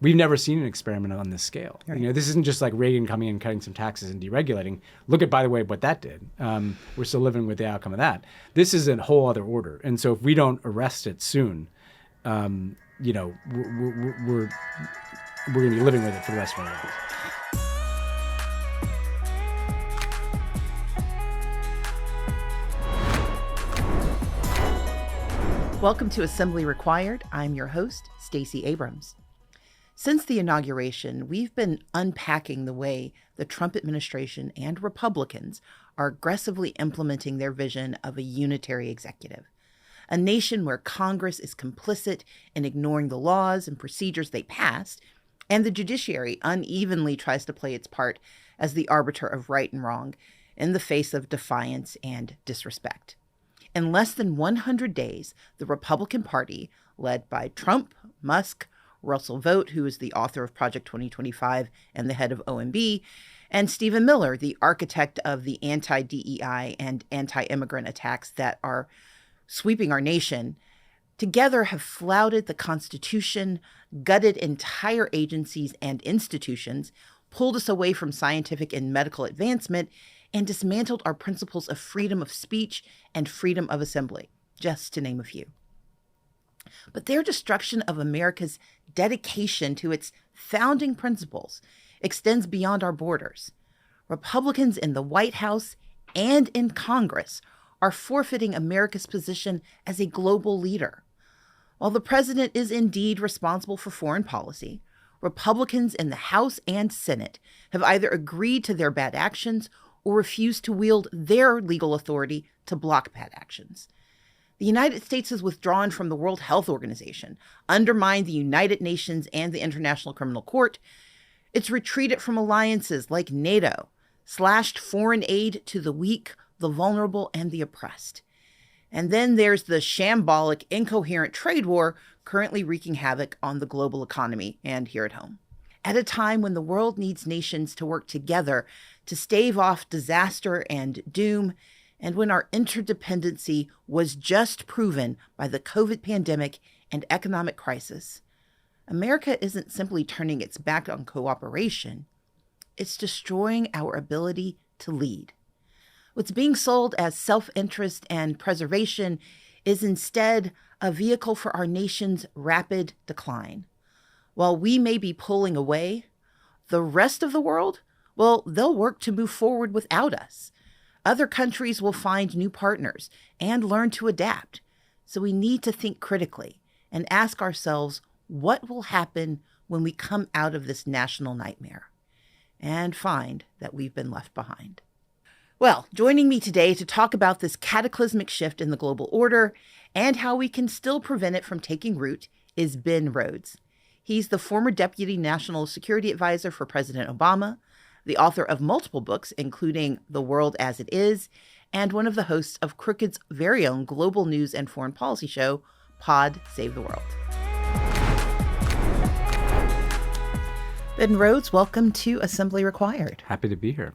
we've never seen an experiment on this scale. Right. You know, this isn't just like Reagan coming in and cutting some taxes and deregulating. Look at, by the way, what that did. We're still living with the outcome of that. This is a whole other order. And so if we don't arrest it soon, you know, we're going to be living with it for the rest of our lives. Welcome to Assembly Required. I'm your host, Stacey Abrams. Since the inauguration, we've been unpacking the way the Trump administration and Republicans are aggressively implementing their vision of a unitary executive, a nation where Congress is complicit in ignoring the laws and procedures they passed, and the judiciary unevenly tries to play its part as the arbiter of right and wrong in the face of defiance and disrespect. In less than 100 days, the Republican Party, led by Trump, Musk, Russell Vought, who is the author of Project 2025 and the head of OMB, and Stephen Miller, the architect of the anti-DEI and anti-immigrant attacks that are sweeping our nation, together have flouted the Constitution, gutted entire agencies and institutions, pulled us away from scientific and medical advancement, and dismantled our principles of freedom of speech and freedom of assembly, just to name a few. But their destruction of America's dedication to its founding principles extends beyond our borders. Republicans in the White House and in Congress are forfeiting America's position as a global leader. While the president is indeed responsible for foreign policy, Republicans in the House and Senate have either agreed to their bad actions or refuse to wield their legal authority to block bad actions. The United States has withdrawn from the World Health Organization, undermined the United Nations and the International Criminal Court. It's retreated from alliances like NATO, slashed foreign aid to the weak, the vulnerable, and the oppressed. And then there's the shambolic, incoherent trade war currently wreaking havoc on the global economy and here at home. At a time when the world needs nations to work together to stave off disaster and doom, and when our interdependency was just proven by the COVID pandemic and economic crisis, America isn't simply turning its back on cooperation, it's destroying our ability to lead. What's being sold as self-interest and preservation is instead a vehicle for our nation's rapid decline. While we may be pulling away, the rest of the world, well, they'll work to move forward without us. Other countries will find new partners and learn to adapt. So we need to think critically and ask ourselves what will happen when we come out of this national nightmare and find that we've been left behind. Well, joining me today to talk about this cataclysmic shift in the global order and how we can still prevent it from taking root is Ben Rhodes. He's the former Deputy National Security Advisor for President Obama, the author of multiple books, including The World as It Is, and one of the hosts of Crooked's very own global news and foreign policy show, Pod Save the World. Ben Rhodes, welcome to Assembly Required. Happy to be here.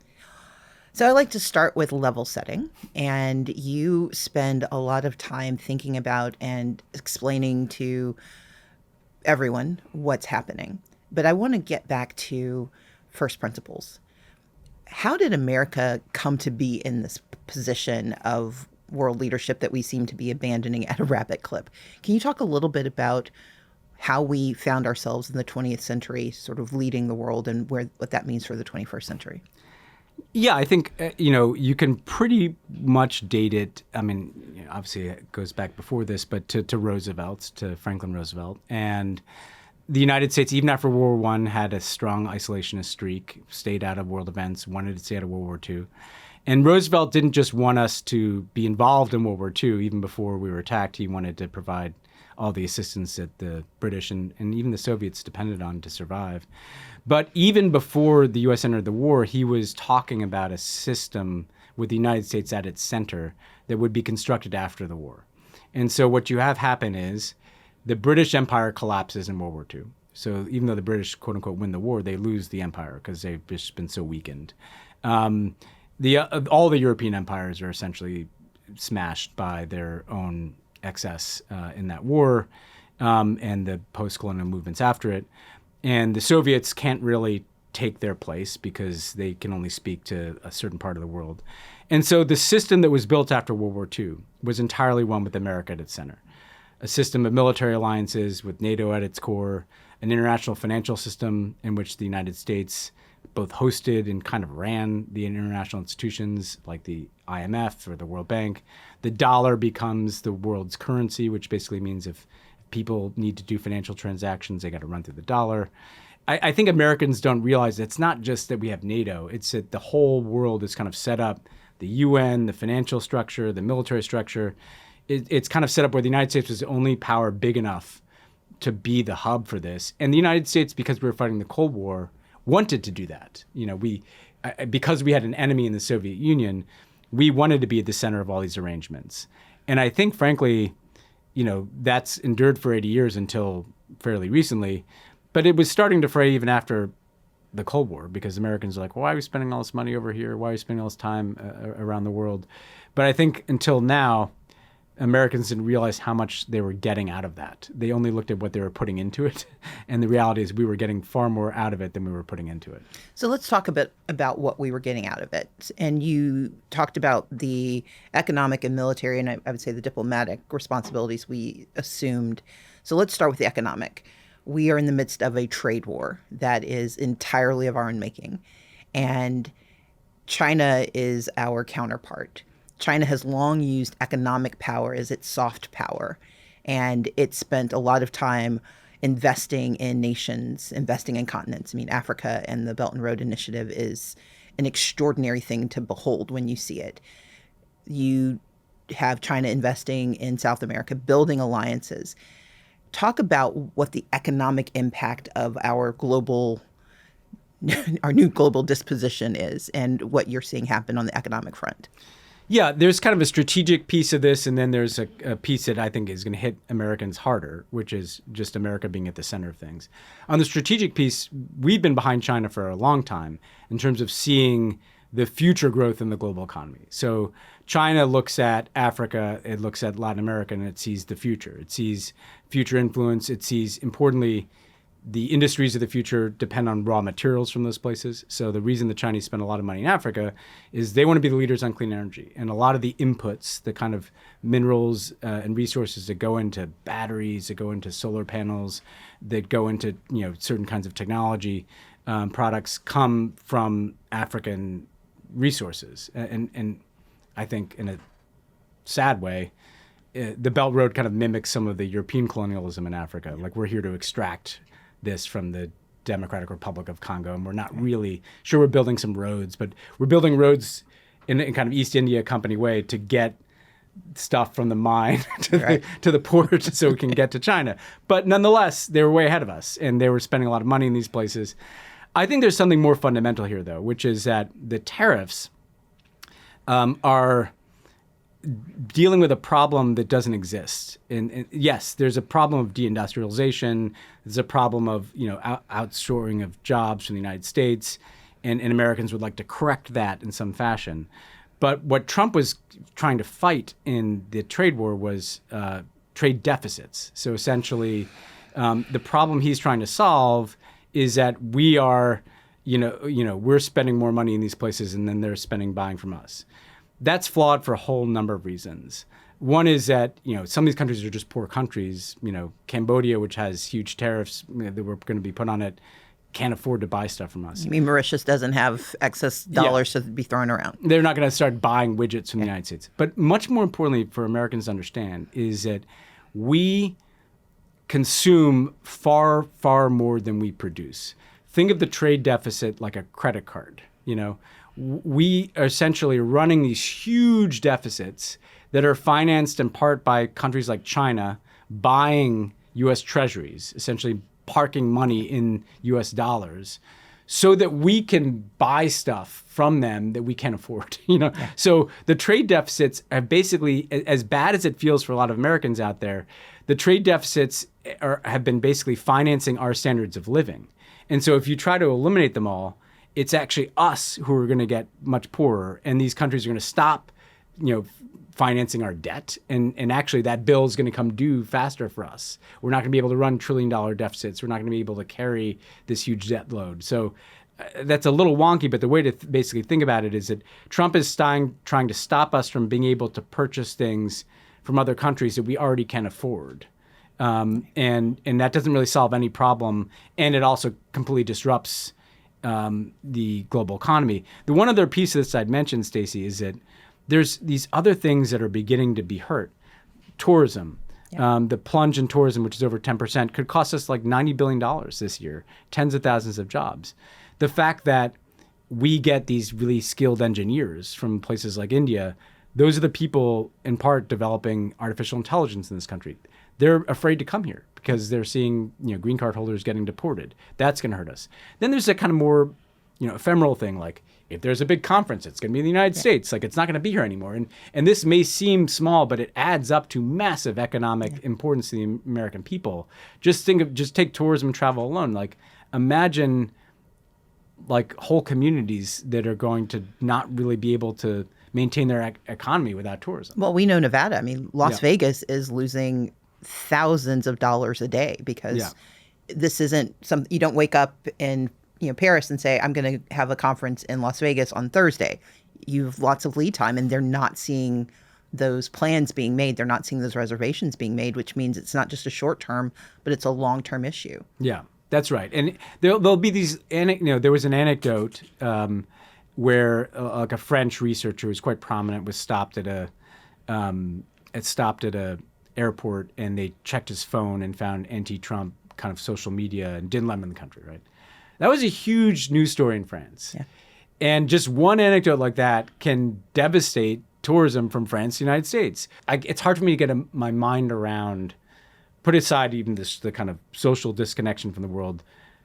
So I like to start with level setting, and you spend a lot of time thinking about and explaining to everyone what's happening. But I want to get back to first principles. How did America come to be in this position of world leadership that we seem to be abandoning at a rapid clip? Can you talk a little bit about how we found ourselves in the 20th century, sort of leading the world, and what that means for the 21st century? Yeah, I think, you can pretty much date it. I mean, obviously it goes back before this, but to Roosevelt, to Franklin Roosevelt. And the United States, even after World War I, had a strong isolationist streak, stayed out of world events, wanted to stay out of World War II. And Roosevelt didn't just want us to be involved in World War II. Even before we were attacked, he wanted to provide all the assistance that the British and even the Soviets depended on to survive. But even before the U.S. entered the war, he was talking about a system with the United States at its center that would be constructed after the war. And so what you have happen is the British Empire collapses in World War II. So even though the British, quote unquote, win the war, they lose the empire because they've just been so weakened. All the European empires are essentially smashed by their own excess in that war and the post-colonial movements after it. And the Soviets can't really take their place because they can only speak to a certain part of the world. And so the system that was built after World War II was entirely one with America at its center. A system of military alliances with NATO at its core, an international financial system in which the United States both hosted and kind of ran the international institutions like the IMF or the World Bank. The dollar becomes the world's currency, which basically means if people need to do financial transactions, they got to run through the dollar. I think Americans don't realize it's not just that we have NATO, it's that the whole world is kind of set up, the UN, the financial structure, the military structure. It's kind of set up where the United States was the only power big enough to be the hub for this. And the United States, because we were fighting the Cold War, wanted to do that. Because we had an enemy in the Soviet Union, we wanted to be at the center of all these arrangements. And I think, frankly, that's endured for 80 years until fairly recently. But it was starting to fray even after the Cold War, because Americans are like, well, why are we spending all this money over here? Why are we spending all this time around the world? But I think until now, Americans didn't realize how much they were getting out of that. They only looked at what they were putting into it. And the reality is we were getting far more out of it than we were putting into it. So let's talk a bit about what we were getting out of it. And you talked about the economic and military, and I would say the diplomatic responsibilities we assumed. So let's start with the economic. We are in the midst of a trade war that is entirely of our own making. And China is our counterpart. China has long used economic power as its soft power, and it spent a lot of time investing in nations, investing in continents. I mean, Africa and the Belt and Road Initiative is an extraordinary thing to behold when you see it. You have China investing in South America, building alliances. Talk about what the economic impact of our new global disposition is and what you're seeing happen on the economic front. Yeah, there's kind of a strategic piece of this, and then there's a piece that I think is going to hit Americans harder, which is just America being at the center of things. On the strategic piece, we've been behind China for a long time in terms of seeing the future growth in the global economy. So China looks at Africa, it looks at Latin America, and it sees the future. It sees future influence. It sees, importantly, the industries of the future depend on raw materials from those places. So the reason the Chinese spend a lot of money in Africa is they want to be the leaders on clean energy. And a lot of the inputs, the kind of minerals and resources that go into batteries, that go into solar panels, that go into certain kinds of technology products come from African resources. And I think in a sad way, the Belt Road kind of mimics some of the European colonialism in Africa. Like, we're here to extract this from the Democratic Republic of Congo, and we're not really sure. We're building some roads, but we're building roads in kind of East India Company way to get stuff from the mine to the port so we can get to China. But nonetheless, they were way ahead of us, and they were spending a lot of money in these places. I think there's something more fundamental here, though, which is that the tariffs are dealing with a problem that doesn't exist. And yes, there's a problem of deindustrialization. There's a problem of outsourcing of jobs from the United States, and Americans would like to correct that in some fashion. But what Trump was trying to fight in the trade war was trade deficits. So essentially, the problem he's trying to solve is that we are, we're spending more money in these places, and then they're buying from us. That's flawed for a whole number of reasons. One is that, some of these countries are just poor countries. Cambodia, which has huge tariffs that were going to be put on it, can't afford to buy stuff from us. You mean Mauritius doesn't have excess dollars to be thrown around? They're not going to start buying widgets from the United States. But much more importantly for Americans to understand is that we consume far, far more than we produce. Think of the trade deficit like a credit card, We are essentially running these huge deficits that are financed in part by countries like China buying U.S. treasuries, essentially parking money in U.S. dollars, so that we can buy stuff from them that we can't afford. So the trade deficits are basically, as bad as it feels for a lot of Americans out there, the trade deficits have been basically financing our standards of living. And so if you try to eliminate them all, it's actually us who are going to get much poorer, and these countries are going to stop, financing our debt. And actually that bill is going to come due faster for us. We're not going to be able to run $1 trillion deficits. We're not going to be able to carry this huge debt load. So that's a little wonky, but the way to basically think about it is that Trump is trying to stop us from being able to purchase things from other countries that we already can afford. And that doesn't really solve any problem. And it also completely disrupts the global economy. The one other piece of this I'd mention, Stacey, is that there's these other things that are beginning to be hurt. Tourism, the plunge in tourism, which is over 10%, could cost us like $90 billion this year, tens of thousands of jobs. The fact that we get these really skilled engineers from places like India, those are the people in part developing artificial intelligence in this country. They're afraid to come here because they're seeing green card holders getting deported. That's going to hurt us. Then there's a kind of more ephemeral thing like, if there's a big conference, it's going to be in the United States. Like, it's not going to be here anymore. And this may seem small, but it adds up to massive economic importance to the American people. Just take tourism and travel alone. Like, imagine like whole communities that are going to not really be able to maintain their economy without tourism. Well, we know Nevada. I mean, Las Vegas is losing thousands of dollars a day because this isn't you don't wake up in Paris and say, I'm going to have a conference in Las Vegas on Thursday. You have lots of lead time, and they're not seeing those plans being made. They're not seeing those reservations being made, which means it's not just a short term, but it's a long term issue. Yeah, that's right. And there'll be these, there was an anecdote where like a French researcher who's quite prominent was stopped at a airport, and they checked his phone and found anti-Trump kind of social media and didn't let him in the country, right? That was a huge news story in France. Yeah. And just one anecdote like that can devastate tourism from France to the United States. It's hard for me to get my mind around, put aside even the kind of social disconnection from the world,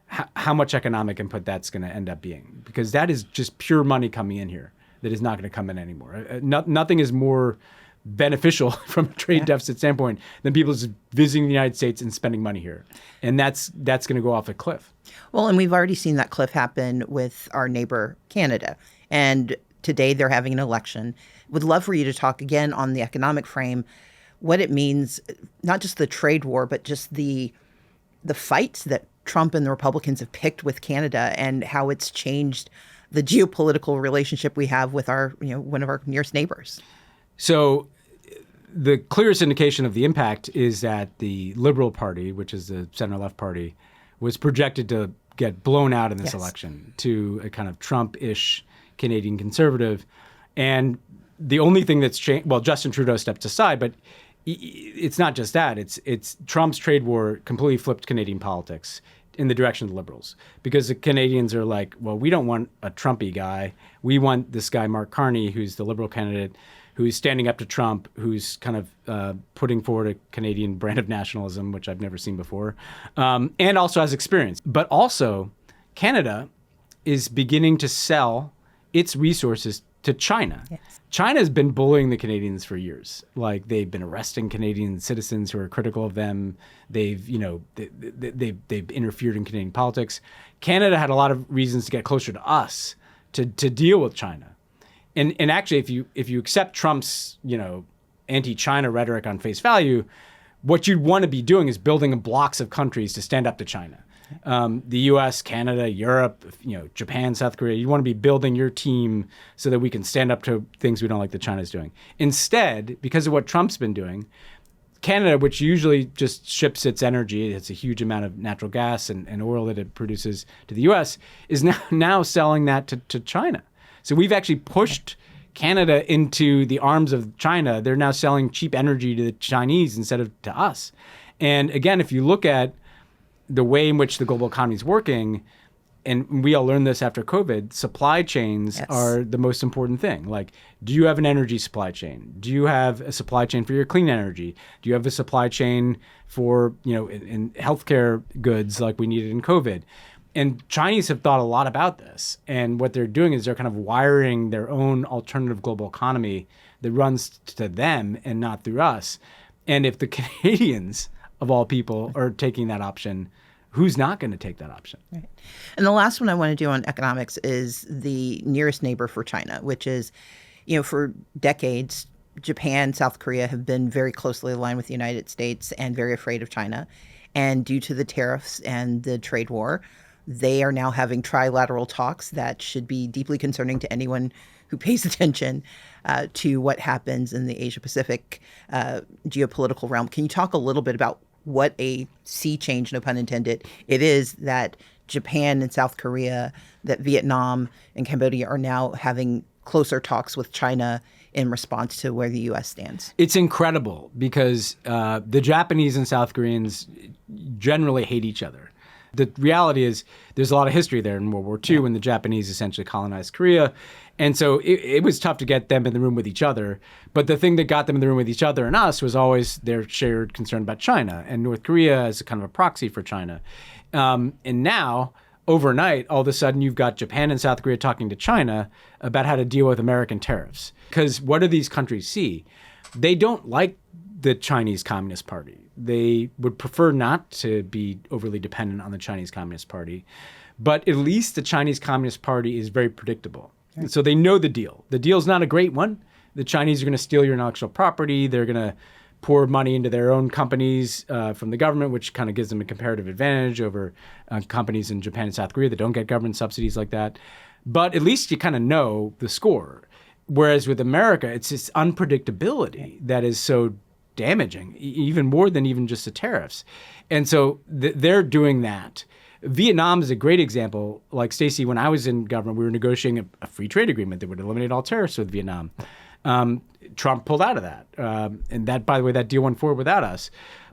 how much economic input that's going to end up being. Because that is just pure money coming in here that is not going to come in anymore. Nothing is more beneficial from a trade deficit standpoint than people just visiting the United States and spending money here. And that's going to go off a cliff. Well, and we've already seen that cliff happen with our neighbor, Canada. And today they're having an election. Would love for you to talk again on the economic frame, what it means, not just the trade war, but just the fights that Trump and the Republicans have picked with Canada and how it's changed the geopolitical relationship we have with our, one of our nearest neighbors. So the clearest indication of the impact is that the Liberal Party, which is the center-left party, was projected to get blown out in this election to a kind of Trump-ish Canadian conservative. And the only thing that's changed, well, Justin Trudeau stepped aside, but it's not just that. It's Trump's trade war completely flipped Canadian politics in the direction of the Liberals, because the Canadians are like, well, we don't want a Trumpy guy. We want this guy, Mark Carney, who's the Liberal candidate, who's standing up to Trump, who's kind of putting forward a Canadian brand of nationalism, which I've never seen before, and also has experience. But also, Canada is beginning to sell its resources to China. Yes. China has been bullying the Canadians for years. Like, they've been arresting Canadian citizens who are critical of them. They've interfered in Canadian politics. Canada had a lot of reasons to get closer to us to deal with China. And actually, if you accept Trump's anti-China rhetoric on face value, what you'd want to be doing is building blocks of countries to stand up to China. The U.S., Canada, Europe, Japan, South Korea. You want to be building your team so that we can stand up to things we don't like that China's doing. Instead, because of what Trump's been doing, Canada, which usually just ships its energy, it's a huge amount of natural gas and oil that it produces to the U.S., is now selling that to China. So we've actually pushed Canada into the arms of China. They're now selling cheap energy to the Chinese instead of to us. And again, if you look at the way in which the global economy is working, and we all learned this after COVID, supply chains are the most important thing. Like, do you have an energy supply chain? Do you have a supply chain for your clean energy? Do you have a supply chain for, in healthcare goods like we needed in COVID? And Chinese have thought a lot about this. And what they're doing is they're kind of wiring their own alternative global economy that runs to them and not through us. And if the Canadians, of all people, are taking that option, who's not going to take that option? Right. And the last one I want to do on economics is the nearest neighbor for China, which is, for decades, Japan, South Korea have been very closely aligned with the United States and very afraid of China. And due to the tariffs and the trade war, they are now having trilateral talks that should be deeply concerning to anyone who pays attention to what happens in the Asia-Pacific geopolitical realm. Can you talk a little bit about what a sea change, no pun intended, it is that Japan and South Korea, that Vietnam and Cambodia are now having closer talks with China in response to where the U.S. stands? It's incredible because the Japanese and South Koreans generally hate each other. The reality is there's a lot of history there in World War II when the Japanese essentially colonized Korea. And so it was tough to get them in the room with each other. But the thing that got them in the room with each other and us was always their shared concern about China and North Korea as a kind of a proxy for China. And now, overnight, all of a sudden, you've got Japan and South Korea talking to China about how to deal with American tariffs. Because what do these countries see? They don't like the Chinese Communist Party. They would prefer not to be overly dependent on the Chinese Communist Party. But at least the Chinese Communist Party is very predictable. Okay. So they know the deal. The deal's not a great one. The Chinese are going to steal your intellectual property. They're going to pour money into their own companies from the government, which kind of gives them a comparative advantage over companies in Japan and South Korea that don't get government subsidies like that. But at least you kind of know the score. Whereas with America, it's this unpredictability that is so damaging, even more than even just the tariffs. And so they're doing that. Vietnam is a great example. Like, Stacey, when I was in government, we were negotiating a free trade agreement that would eliminate all tariffs with Vietnam. Trump pulled out of that. And that, by the way, that deal went forward without us.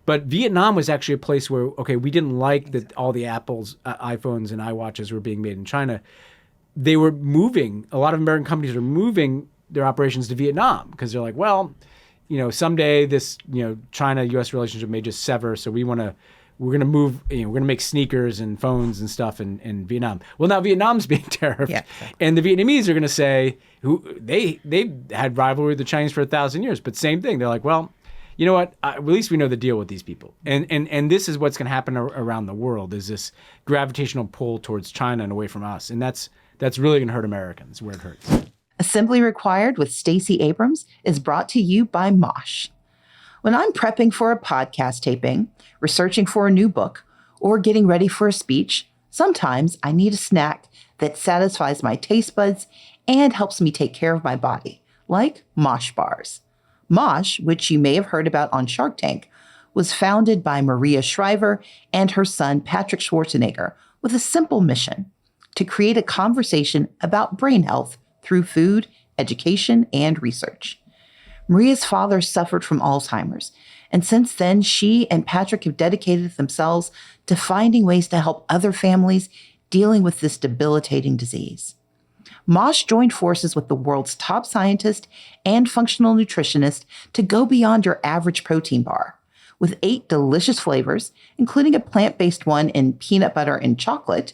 But Vietnam was actually a place where, okay, we didn't like that all the Apple's iPhones and iWatches were being made in China. They were moving, a lot of American companies are moving their operations to Vietnam because they're like, well, someday this, China-U.S. relationship may just sever. So we're going to move, we're going to make sneakers and phones and stuff in Vietnam. Well, now Vietnam's being tariffed. Yeah. And the Vietnamese are going to say, they had rivalry with the Chinese for 1,000 years, but same thing. They're like, well, you know what? At least we know the deal with these people. And this is what's going to happen around the world, is this gravitational pull towards China and away from us. And that's really going to hurt Americans where it hurts. Assembly Required with Stacey Abrams is brought to you by Mosh. When I'm prepping for a podcast taping, researching for a new book, or getting ready for a speech, sometimes I need a snack that satisfies my taste buds and helps me take care of my body, like Mosh bars. Mosh, which you may have heard about on Shark Tank, was founded by Maria Shriver and her son Patrick Schwarzenegger with a simple mission: to create a conversation about brain health through food, education, and research. Maria's father suffered from Alzheimer's, and since then, she and Patrick have dedicated themselves to finding ways to help other families dealing with this debilitating disease. Mosh joined forces with the world's top scientist and functional nutritionist to go beyond your average protein bar. With 8 delicious flavors, including a plant-based one in peanut butter and chocolate,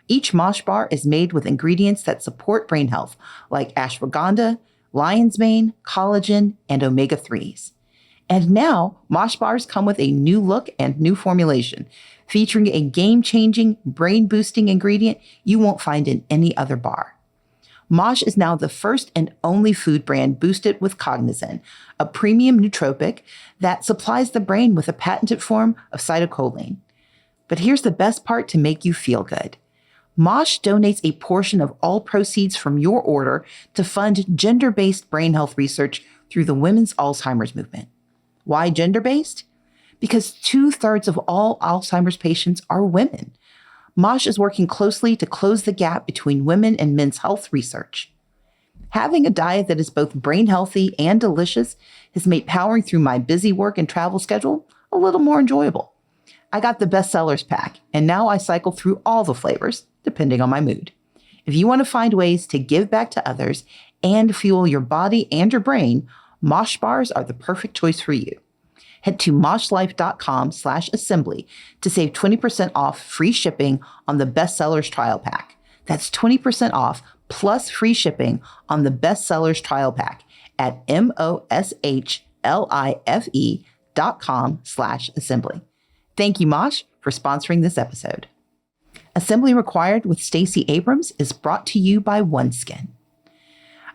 each Mosh bar is made with ingredients that support brain health, like ashwagandha, lion's mane, collagen, and omega-3s. And now, Mosh bars come with a new look and new formulation, featuring a game-changing, brain-boosting ingredient you won't find in any other bar. Mosh is now the first and only food brand boosted with cognizin, a premium nootropic that supplies the brain with a patented form of acetylcholine. But here's the best part to make you feel good. Mosh donates a portion of all proceeds from your order to fund gender-based brain health research through the Women's Alzheimer's Movement. Why gender-based? Because 2/3 of all Alzheimer's patients are women. Mosh is working closely to close the gap between women and men's health research. Having a diet that is both brain healthy and delicious has made powering through my busy work and travel schedule a little more enjoyable. I got the bestsellers pack, and now I cycle through all the flavors, depending on my mood. If you want to find ways to give back to others and fuel your body and your brain, Mosh bars are the perfect choice for you. Head to moshlife.com/assembly to save 20% off free shipping on the bestsellers trial pack. That's 20% off plus free shipping on the bestsellers trial pack at moshlife.com/assembly. Thank you, Mosh, for sponsoring this episode. Assembly Required with Stacey Abrams is brought to you by OneSkin.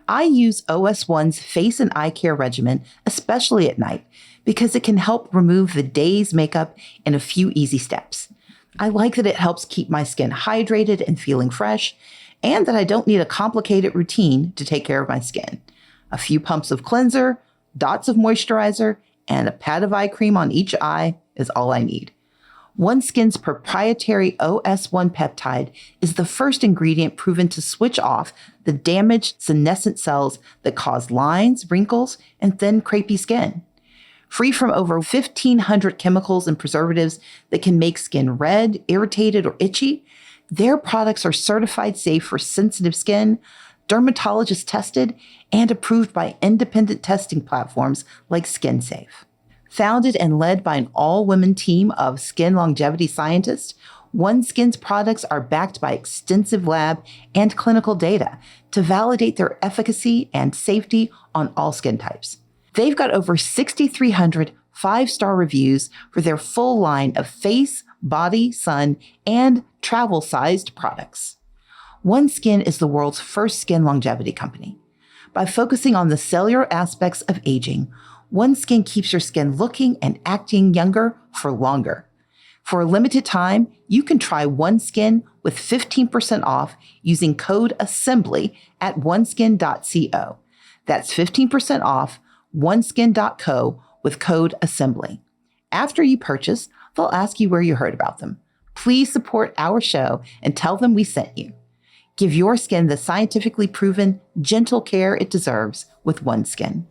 I use OS1's face and eye care regimen, especially at night, because it can help remove the day's makeup in a few easy steps. I like that it helps keep my skin hydrated and feeling fresh, and that I don't need a complicated routine to take care of my skin. A few pumps of cleanser, dots of moisturizer, and a pat of eye cream on each eye is all I need. OneSkin's proprietary OS1 peptide is the first ingredient proven to switch off the damaged senescent cells that cause lines, wrinkles, and thin, crepey skin. Free from over 1,500 chemicals and preservatives that can make skin red, irritated, or itchy, their products are certified safe for sensitive skin, dermatologist tested, and approved by independent testing platforms like SkinSafe. Founded and led by an all-women team of skin longevity scientists, OneSkin's products are backed by extensive lab and clinical data to validate their efficacy and safety on all skin types. They've got over 6,300 five-star reviews for their full line of face, body, sun, and travel-sized products. OneSkin is the world's first skin longevity company. By focusing on the cellular aspects of aging, OneSkin keeps your skin looking and acting younger for longer. For a limited time, you can try OneSkin with 15% off using code ASSEMBLY at oneskin.co. That's 15% off oneskin.co with code ASSEMBLY. After you purchase, they'll ask you where you heard about them. Please support our show and tell them we sent you. Give your skin the scientifically proven, gentle care it deserves with OneSkin.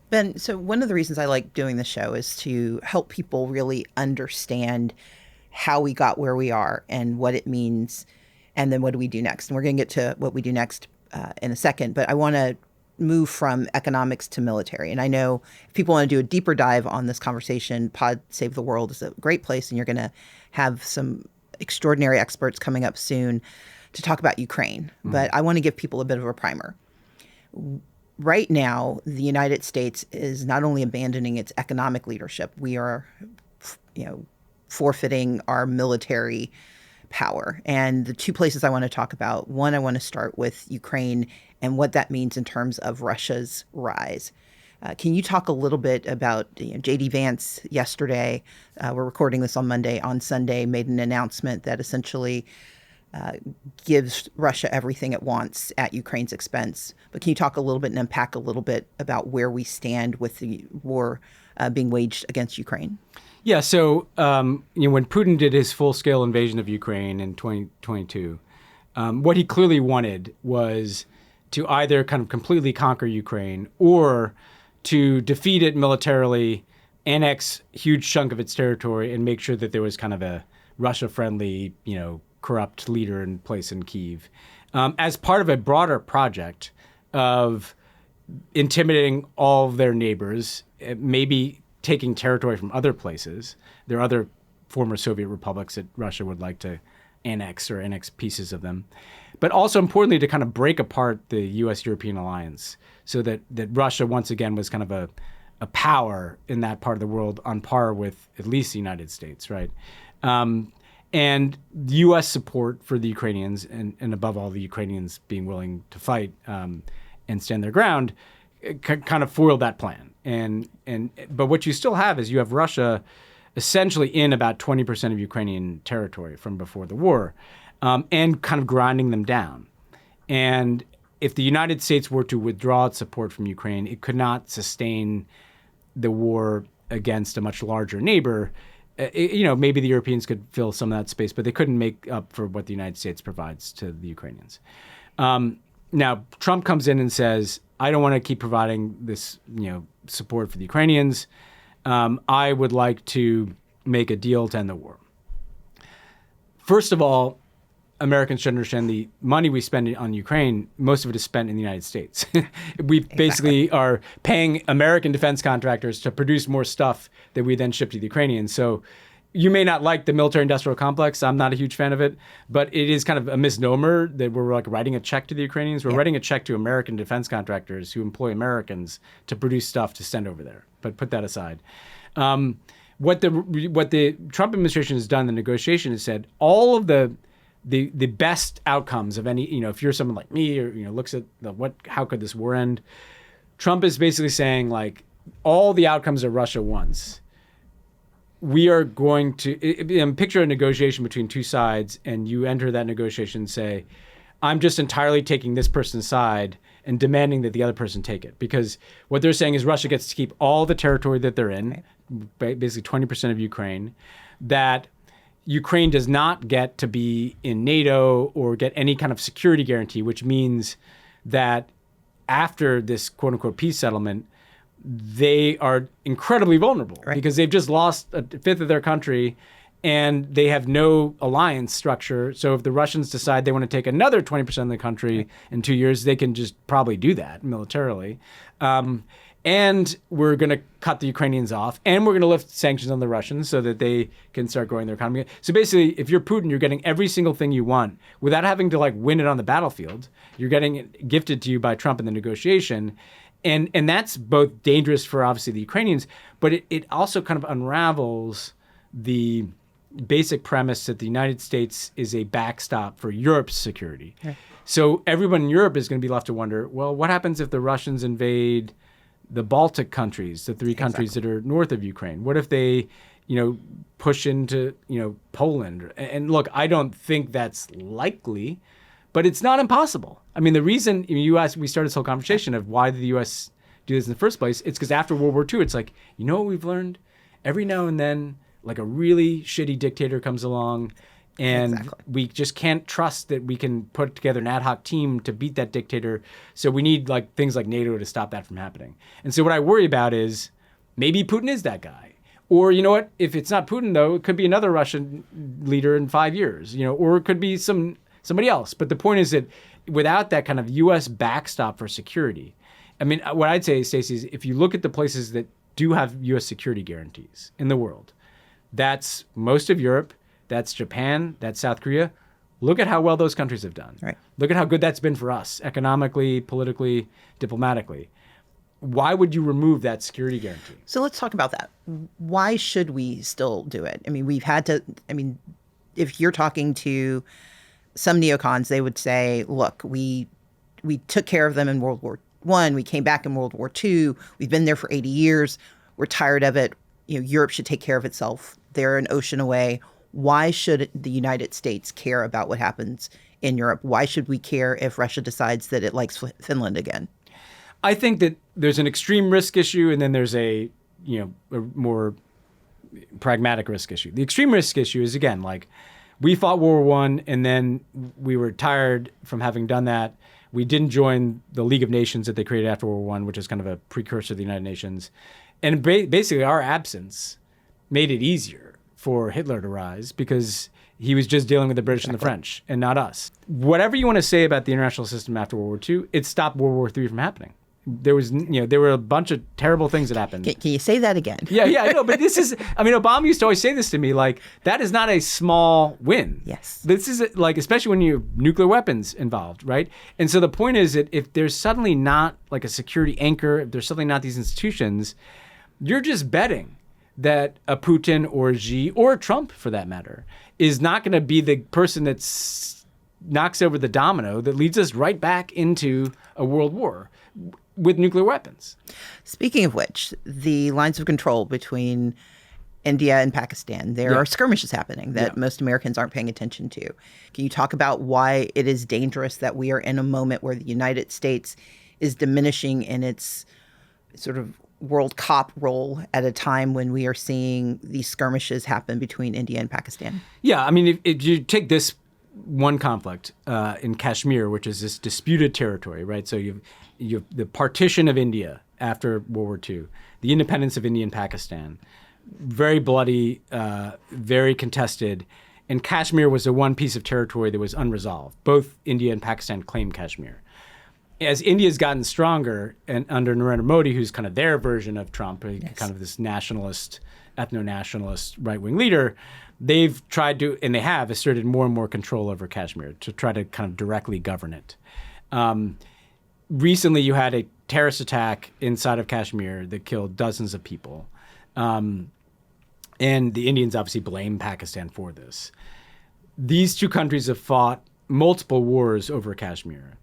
Ben, so one of the reasons I like doing this show is to help people really understand how we got where we are and what it means, and then what do we do next. And we're going to get to what we do next in a second, but I want to move from economics to military. And I know if people want to do a deeper dive on this conversation, Pod Save the World is a great place, and you're going to have some extraordinary experts coming up soon to talk about Ukraine. But I want to give people a bit of a primer. Right now, the United States is not only abandoning its economic leadership, we are, forfeiting our military power. And the two places I want to talk about, one, I want to start with Ukraine and what that means in terms of Russia's rise. Can you talk a little bit about J.D. Vance yesterday? We're recording this on Monday. On Sunday, made an announcement that essentially gives Russia everything it wants at Ukraine's expense. But can you talk a little bit and unpack a little bit about where we stand with the war being waged against Ukraine? Yeah, so when Putin did his full-scale invasion of Ukraine in 2022, what he clearly wanted was to either kind of completely conquer Ukraine or to defeat it militarily, annex a huge chunk of its territory, and make sure that there was kind of a Russia-friendly, corrupt leader in place in Kyiv, as part of a broader project of intimidating all of their neighbors, maybe taking territory from other places. There are other former Soviet republics that Russia would like to annex pieces of them. But also importantly, to kind of break apart the U.S.-European alliance so that Russia once again was kind of a power in that part of the world on par with at least the United States, right? And U.S. support for the Ukrainians, and above all, the Ukrainians being willing to fight and stand their ground, kind of foiled that plan. But what you still have is you have Russia essentially in about 20% of Ukrainian territory from before the war, and kind of grinding them down. And if the United States were to withdraw its support from Ukraine, it could not sustain the war against a much larger neighbor. Maybe the Europeans could fill some of that space, but they couldn't make up for what the United States provides to the Ukrainians. Now, Trump comes in and says, I don't want to keep providing this, support for the Ukrainians. I would like to make a deal to end the war. First of all, Americans should understand the money we spend on Ukraine, most of it is spent in the United States. We basically are paying American defense contractors to produce more stuff that we then ship to the Ukrainians. So you may not like the military-industrial complex. I'm not a huge fan of it, but it is kind of a misnomer that we're like writing a check to the Ukrainians. We're writing a check to American defense contractors who employ Americans to produce stuff to send over there. But put that aside. What the Trump administration has done in the negotiation is said all of the the best outcomes of any, if you're someone like me or, looks at how could this war end? Trump is basically saying like all the outcomes that Russia wants. We are going to picture a negotiation between two sides, and you enter that negotiation and say, I'm just entirely taking this person's side and demanding that the other person take it. Because what they're saying is Russia gets to keep all the territory that they're in, basically 20% of Ukraine, that Ukraine does not get to be in NATO or get any kind of security guarantee, which means that after this quote unquote peace settlement, they are incredibly vulnerable because they've just lost a fifth of their country and they have no alliance structure. So if the Russians decide they want to take another 20% of the country in 2 years, they can just probably do that militarily. And we're going to cut the Ukrainians off, and we're going to lift sanctions on the Russians so that they can start growing their economy. So basically, if you're Putin, you're getting every single thing you want without having to win it on the battlefield. You're getting it gifted to you by Trump in the negotiation. And that's both dangerous for, obviously, the Ukrainians, but it also kind of unravels the basic premise that the United States is a backstop for Europe's security. Okay. So everyone in Europe is going to be left to wonder, well, what happens if the Russians invade the Baltic countries, the three countries that are north of Ukraine? What if they, push into, Poland? And look, I don't think that's likely, but it's not impossible. I mean, the reason we started this whole conversation of why did the U.S. do this in the first place, it's because after World War II, it's like, what we've learned? Every now and then, a really shitty dictator comes along, and we just can't trust that we can put together an ad hoc team to beat that dictator. So we need things like NATO to stop that from happening. And so what I worry about is maybe Putin is that guy. Or you know what? If it's not Putin, though, it could be another Russian leader in 5 years, or it could be somebody else. But the point is that without that kind of U.S. backstop for security, I mean, what I'd say, Stacey, is if you look at the places that do have U.S. security guarantees in the world, that's most of Europe, that's Japan, that's South Korea. Look at how well those countries have done. Right. Look at how good that's been for us, economically, politically, diplomatically. Why would you remove that security guarantee? So let's talk about that. Why should we still do it? I mean, if you're talking to some neocons, they would say, look, we took care of them in World War I. We came back in World War II. We've been there for 80 years. We're tired of it. Europe should take care of itself. They're an ocean away. Why should the United States care about what happens in Europe? Why should we care if Russia decides that it likes Finland again? I think that there's an extreme risk issue, and then there's a more pragmatic risk issue. The extreme risk issue is, again, we fought World War I, and then we were tired from having done that. We didn't join the League of Nations that they created after World War I, which is kind of a precursor to the United Nations. And basically our absence made it easier for Hitler to rise because he was just dealing with the British and the French and not us. Whatever you want to say about the international system after World War II, it stopped World War III from happening. There were a bunch of terrible things that happened. Can you say that again? Yeah, I know. But Obama used to always say this to me, that is not a small win. Yes. This is especially when you have nuclear weapons involved, right? And so the point is that if there's suddenly not a security anchor, if there's suddenly not these institutions, you're just betting that a Putin or a Xi or a Trump, for that matter, is not going to be the person that knocks over the domino that leads us right back into a world war with nuclear weapons. Speaking of which, the lines of control between India and Pakistan, there are skirmishes happening that most Americans aren't paying attention to. Can you talk about why it is dangerous that we are in a moment where the United States is diminishing in its sort of world cop role at a time when we are seeing these skirmishes happen between India and Pakistan? Yeah, if you take this one conflict in Kashmir, which is this disputed territory, right? So you have the partition of India after World War II, the independence of India and Pakistan, very bloody, very contested. And Kashmir was the one piece of territory that was unresolved. Both India and Pakistan claimed Kashmir. As India's gotten stronger, and under Narendra Modi, who's kind of their version of Trump, kind of this nationalist, ethno-nationalist right-wing leader, they've tried to, and they have asserted more and more control over Kashmir to try to kind of directly govern it. Recently, you had a terrorist attack inside of Kashmir that killed dozens of people. And the Indians obviously blame Pakistan for this. these two countries have fought multiple wars over Kashmir.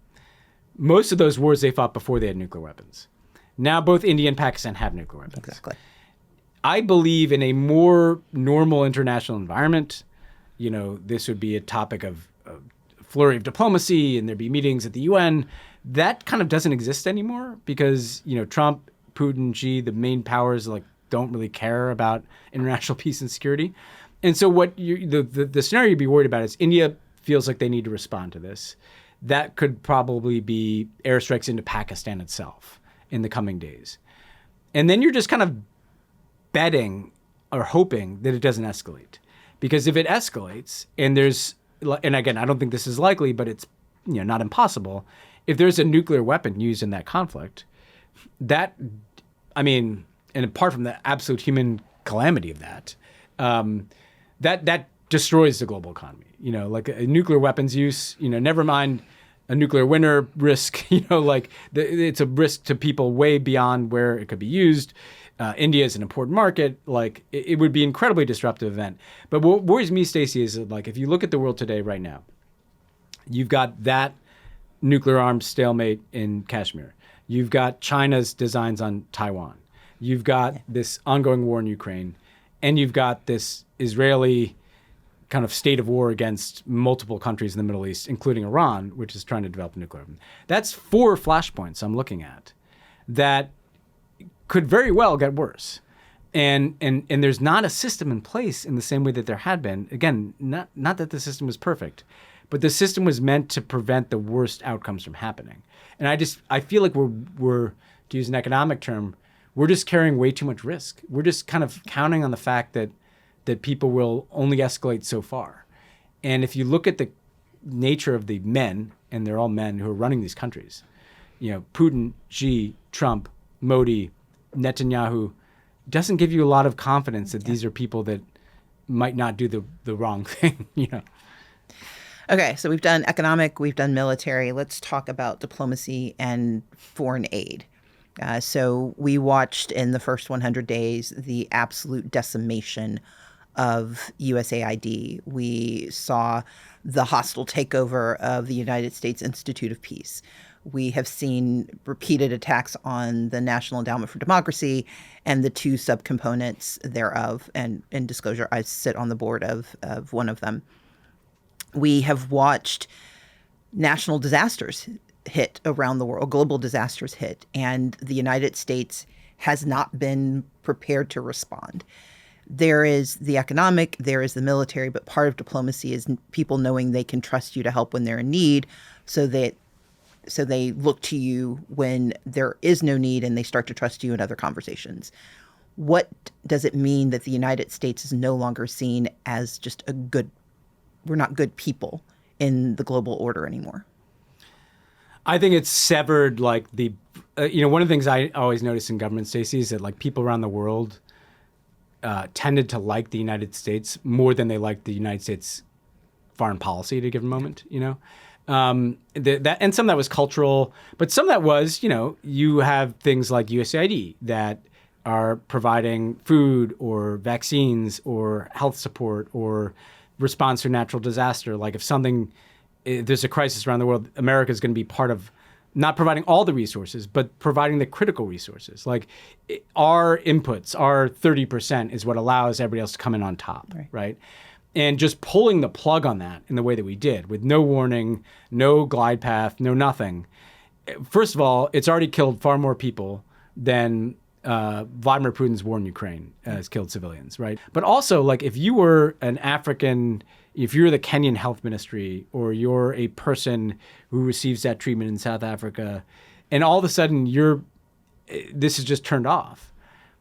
Most of those wars they fought before they had nuclear weapons. Now both India and Pakistan have nuclear weapons. Exactly. I believe in a more normal international environment, this would be a topic of flurry of diplomacy and there'd be meetings at the UN. That kind of doesn't exist anymore because, Trump, Putin, Xi, the main powers don't really care about international peace and security. And so what the scenario you'd be worried about is India feels like they need to respond to this. That could probably be airstrikes into Pakistan itself in the coming days. And then you're just kind of betting or hoping that it doesn't escalate. Because if it escalates and again, I don't think this is likely, but it's not impossible. If there's a nuclear weapon used in that conflict, and apart from the absolute human calamity of that, that destroys the global economy. Like a nuclear weapons use, never mind a nuclear winter risk, it's a risk to people way beyond where it could be used. India is an important market. It would be an incredibly disruptive event. But what worries me, Stacey, is that, if you look at the world today right now, you've got that nuclear arms stalemate in Kashmir. You've got China's designs on Taiwan. You've got this ongoing war in Ukraine. And you've got this Israeli kind of state of war against multiple countries in the Middle East, including Iran, which is trying to develop a nuclear weapon. That's 4 flashpoints I'm looking at that could very well get worse. And there's not a system in place in the same way that there had been. Again, not that the system was perfect, but the system was meant to prevent the worst outcomes from happening. And I feel like we're, to use an economic term, we're just carrying way too much risk. We're just kind of counting on the fact that people will only escalate so far. And if you look at the nature of the men, and they're all men who are running these countries, Putin, Xi, Trump, Modi, Netanyahu, doesn't give you a lot of confidence that these are people that might not do the wrong thing, Okay, so we've done economic, we've done military. Let's talk about diplomacy and foreign aid. So we watched in the first 100 days the absolute decimation of USAID. We saw the hostile takeover of the United States Institute of Peace. We have seen repeated attacks on the National Endowment for Democracy and the 2 subcomponents thereof. And in disclosure, I sit on the board of one of them. We have watched national disasters hit around the world, global disasters hit, and the United States has not been prepared to respond. There is the economic, there is the military, but part of diplomacy is people knowing they can trust you to help when they're in need, so they look to you when there is no need and they start to trust you in other conversations. What does it mean that the United States is no longer seen as just we're not good people in the global order anymore? I think it's severed one of the things I always notice in government, Stacey, is that people around the world tended to like the United States more than they liked the United States foreign policy at a given moment, that and some of that was cultural, but some of that was, you have things like USAID that are providing food or vaccines or health support or response to a natural disaster. If there's a crisis around the world, America is going to be part of not providing all the resources, but providing the critical resources. Our inputs, our 30% is what allows everybody else to come in on top, right? And just pulling the plug on that in the way that we did, with no warning, no glide path, no nothing. First of all, it's already killed far more people than Vladimir Putin's war in Ukraine has killed civilians, right? But also, if you were an African, if you're the Kenyan health ministry, or you're a person who receives that treatment in South Africa, and all of a sudden this is just turned off,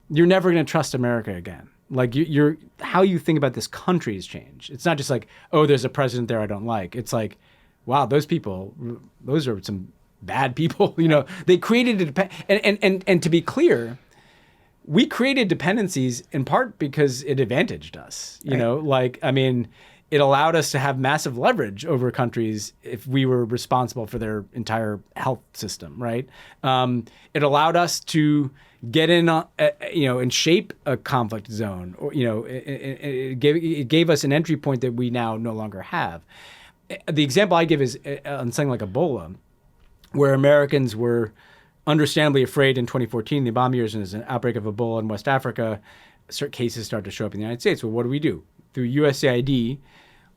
you're never going to trust America again. You're how you think about this country has changed. It's not just there's a president there I don't like. It's wow, those people, those are some bad people. They created and to be clear, we created dependencies in part because it advantaged us. it allowed us to have massive leverage over countries if we were responsible for their entire health system, right? It allowed us to get in, and shape a conflict zone, or it gave us an entry point that we now no longer have. The example I give is on something like Ebola, where Americans were understandably afraid in 2014, the bomb years, and there's an outbreak of Ebola in West Africa. Certain cases start to show up in the United States. Well, what do? Through USAID,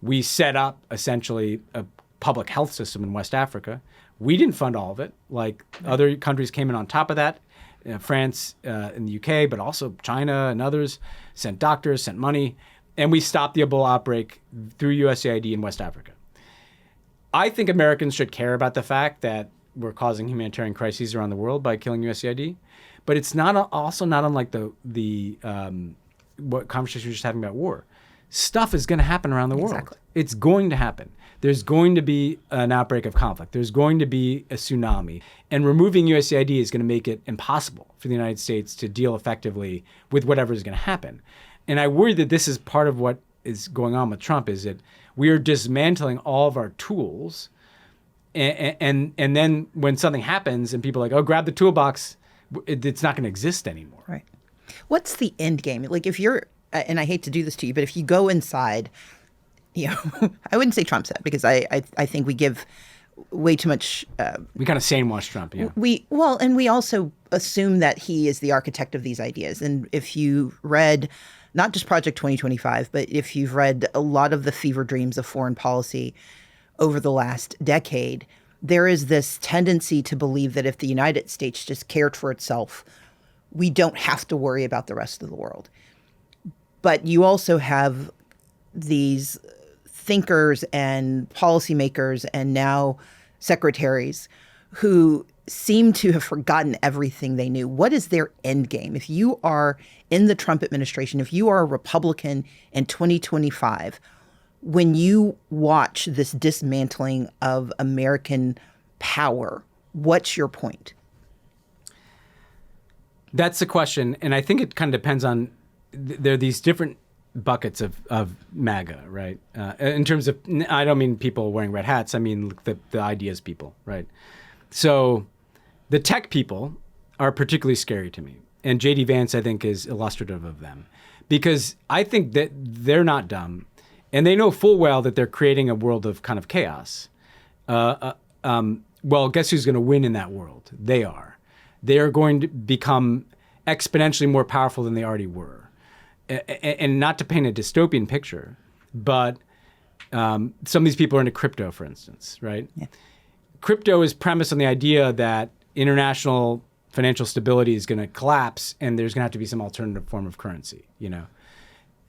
we set up essentially a public health system in West Africa. We didn't fund all of it. Like other countries came in on top of that. France and the UK, but also China and others sent doctors, sent money, and we stopped the Ebola outbreak through USAID in West Africa. I think Americans should care about the fact that we're causing humanitarian crises around the world by killing USAID, but it's also not unlike the what conversation we were just having about war. Stuff is going to happen around the world. Exactly. It's going to happen. There's going to be an outbreak of conflict. There's going to be a tsunami. And removing USAID is going to make it impossible for the United States to deal effectively with whatever is going to happen. And I worry that this is part of what is going on with Trump, is that we are dismantling all of our tools. And then when something happens and people are like, oh, grab the toolbox, it's not going to exist anymore. Right. What's the end game? Like if you're, and I hate to do this to you, but if you go inside, I wouldn't say Trump's it, because I think we give way too much. We kind of sane-wash Trump, yeah. And we also assume that he is the architect of these ideas. And if you read not just Project 2025, but if you've read a lot of the fever dreams of foreign policy over the last decade, there is this tendency to believe that if the United States just cared for itself, we don't have to worry about the rest of the world. But you also have these thinkers and policymakers and now secretaries who seem to have forgotten everything they knew. What is their end game? If you are in the Trump administration, if you are a Republican in 2025, when you watch this dismantling of American power, what's your point? That's the question. And I think it kind of depends on, there are these different buckets of MAGA, right? In terms of, I don't mean people wearing red hats. I mean the ideas people, right? So the tech people are particularly scary to me. And J.D. Vance, I think, is illustrative of them. Because I think that they're not dumb. And they know full well that they're creating a world of kind of chaos. Well, guess who's going to win in that world? They are. They are going to become exponentially more powerful than they already were. And not to paint a dystopian picture, but some of these people are into crypto, for instance, right? Yeah. Crypto is premised on the idea that international financial stability is going to collapse and there's going to have to be some alternative form of currency,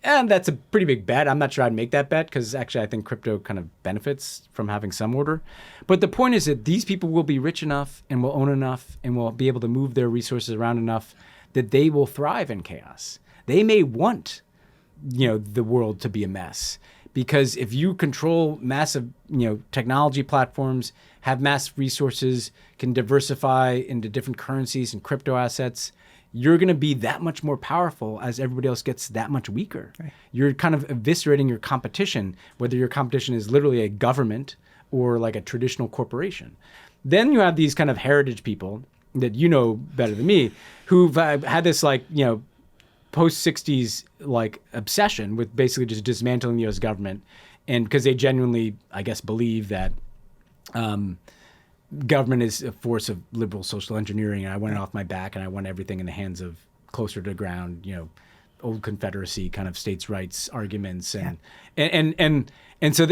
And that's a pretty big bet. I'm not sure I'd make that bet because actually I think crypto kind of benefits from having some order. But the point is that these people will be rich enough and will own enough and will be able to move their resources around enough that they will thrive in chaos. They may want, the world to be a mess, because if you control massive, technology platforms, have massive resources, can diversify into different currencies and crypto assets, you're going to be that much more powerful as everybody else gets that much weaker. Right. You're kind of eviscerating your competition, whether your competition is literally a government or like a traditional corporation. Then you have these kind of heritage people that you know better than me, who've had this post-60s obsession with basically just dismantling the U.S. government, and because they genuinely, I guess, believe that government is a force of liberal social engineering, and I want it off my back, and I want everything in the hands of closer to the ground, old Confederacy kind of states' rights arguments, and so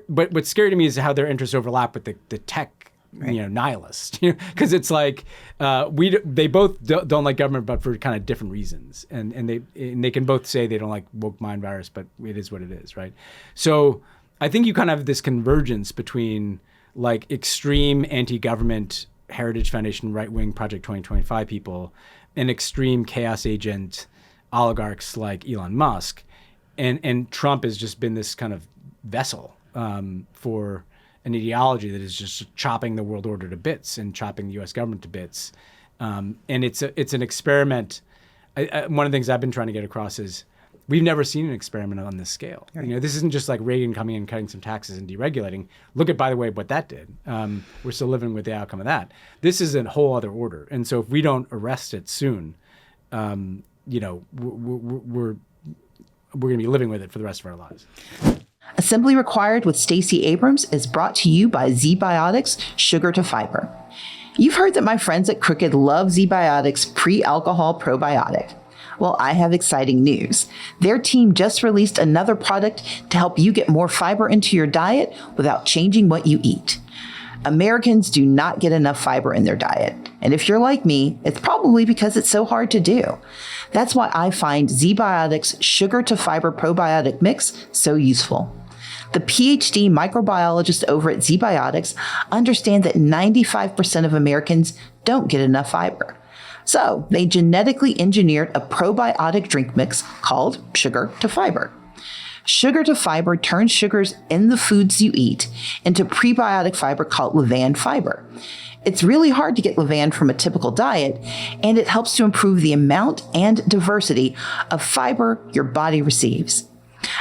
but what's scary to me is how their interests overlap with the tech. Right. Nihilist, because it's like they both don't like government, but for kind of different reasons, and they can both say they don't like woke mind virus, but it is what it is, right? So I think you kind of have this convergence between extreme anti-government Heritage Foundation right-wing Project 2025 people and extreme chaos agent oligarchs like Elon Musk, and Trump has just been this kind of vessel for an ideology that is just chopping the world order to bits and chopping the U.S. government to bits. And it's an experiment. One of the things I've been trying to get across is we've never seen an experiment on this scale. Right. This isn't just like Reagan coming in, cutting some taxes and deregulating. Look at, by the way, what that did. We're still living with the outcome of that. This is a whole other order. And so if we don't arrest it soon, we're going to be living with it for the rest of our lives. Assembly Required with Stacey Abrams is brought to you by ZBiotics Sugar to Fiber. You've heard that my friends at Crooked love ZBiotics pre-alcohol probiotic. Well, I have exciting news. Their team just released another product to help you get more fiber into your diet without changing what you eat. Americans do not get enough fiber in their diet. And if you're like me, it's probably because it's so hard to do. That's why I find ZBiotics Sugar to Fiber Probiotic Mix so useful. The PhD microbiologist over at ZBiotics understand that 95% of Americans don't get enough fiber. So they genetically engineered a probiotic drink mix called Sugar to Fiber. Sugar to Fiber turns sugars in the foods you eat into prebiotic fiber called Levain fiber. It's really hard to get Levain from a typical diet, and it helps to improve the amount and diversity of fiber your body receives.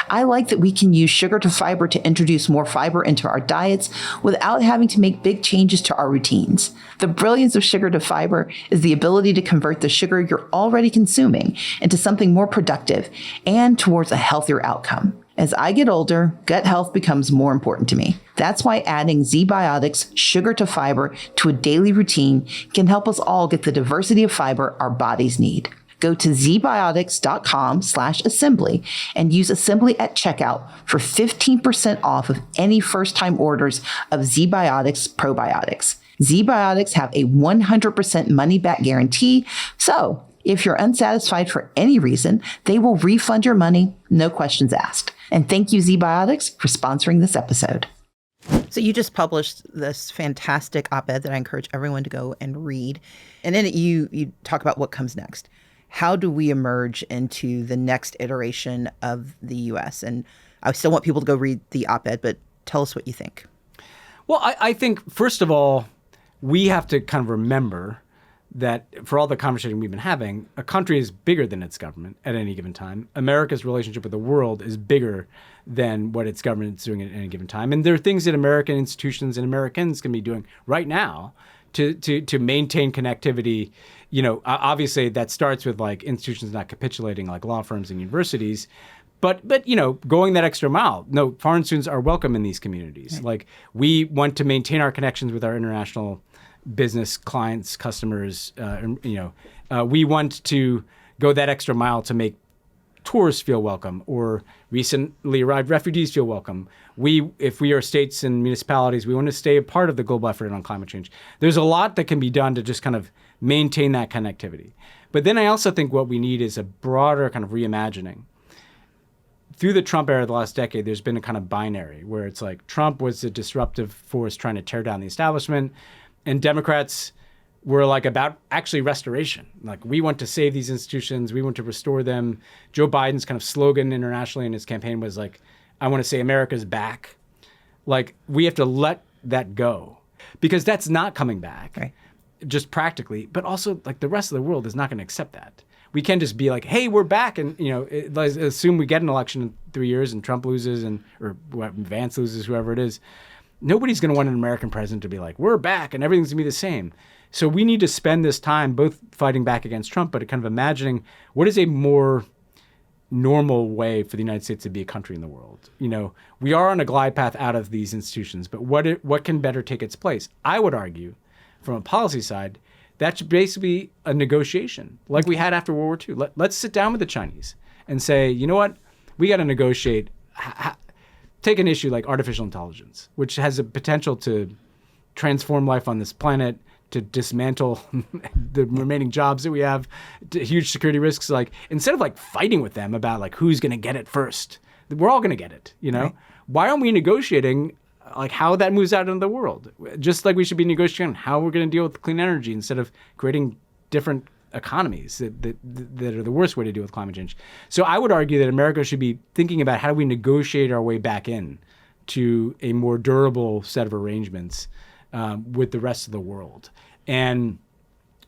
I like that we can use Sugar to Fiber to introduce more fiber into our diets without having to make big changes to our routines. The brilliance of Sugar to Fiber is the ability to convert the sugar you're already consuming into something more productive and towards a healthier outcome. As I get older, gut health becomes more important to me. That's why adding ZBiotics Sugar to Fiber to a daily routine can help us all get the diversity of fiber our bodies need. Go to zbiotics.com/assembly and use assembly at checkout for 15% off of any first-time orders of ZBiotics probiotics. ZBiotics have a 100% money-back guarantee, so if you're unsatisfied for any reason, they will refund your money, no questions asked. And thank you, ZBiotics, for sponsoring this episode. So you just published this fantastic op-ed that I encourage everyone to go and read. And in it, you talk about what comes next. How do we emerge into the next iteration of the U.S.? And I still want people to go read the op-ed, but tell us what you think. Well, I think, first of all, we have to kind of remember that for all the conversation we've been having, a country is bigger than its government at any given time. America's relationship with the world is bigger than what its government is doing at any given time. And there are things that American institutions and Americans can be doing right now to maintain connectivity. Obviously that starts with like institutions not capitulating, like law firms and universities. But going that extra mile. No, foreign students are welcome in these communities. Right. Like, we want to maintain our connections with our international business clients, customers. We want to go that extra mile to make tourists feel welcome, or recently arrived refugees feel welcome. If we are states and municipalities, we want to stay a part of the global effort on climate change. There's a lot that can be done to just kind of maintain that connectivity. But then I also think what we need is a broader kind of reimagining. Through the Trump era, the last decade, there's been a kind of binary where it's like Trump was a disruptive force trying to tear down the establishment, and Democrats were like about actually restoration. Like, we want to save these institutions. We want to restore them. Joe Biden's kind of slogan internationally in his campaign was like, I want to say America's back. Like, we have to let that go, because that's not coming back, right, just practically. But also, like, the rest of the world is not going to accept that. We can't just be like, hey, we're back, and assume we get an election in 3 years and Trump loses or Vance loses, whoever it is. Nobody's going to want an American president to be like, we're back and everything's going to be the same. So we need to spend this time both fighting back against Trump, but kind of imagining what is a more normal way for the United States to be a country in the world. We are on a glide path out of these institutions, but what can better take its place? I would argue, from a policy side, that should basically be a negotiation like we had after World War II. Let's sit down with the Chinese and say, you know what? We got to negotiate. Take an issue like artificial intelligence, which has a potential to transform life on this planet, to dismantle the remaining jobs that we have, huge security risks. Like, instead of like fighting with them about like who's going to get it first, we're all going to get it. Right. Why aren't we negotiating like how that moves out into the world? Just like we should be negotiating how we're going to deal with clean energy instead of creating different economies that are the worst way to deal with climate change. So I would argue that America should be thinking about how do we negotiate our way back in to a more durable set of arrangements with the rest of the world. And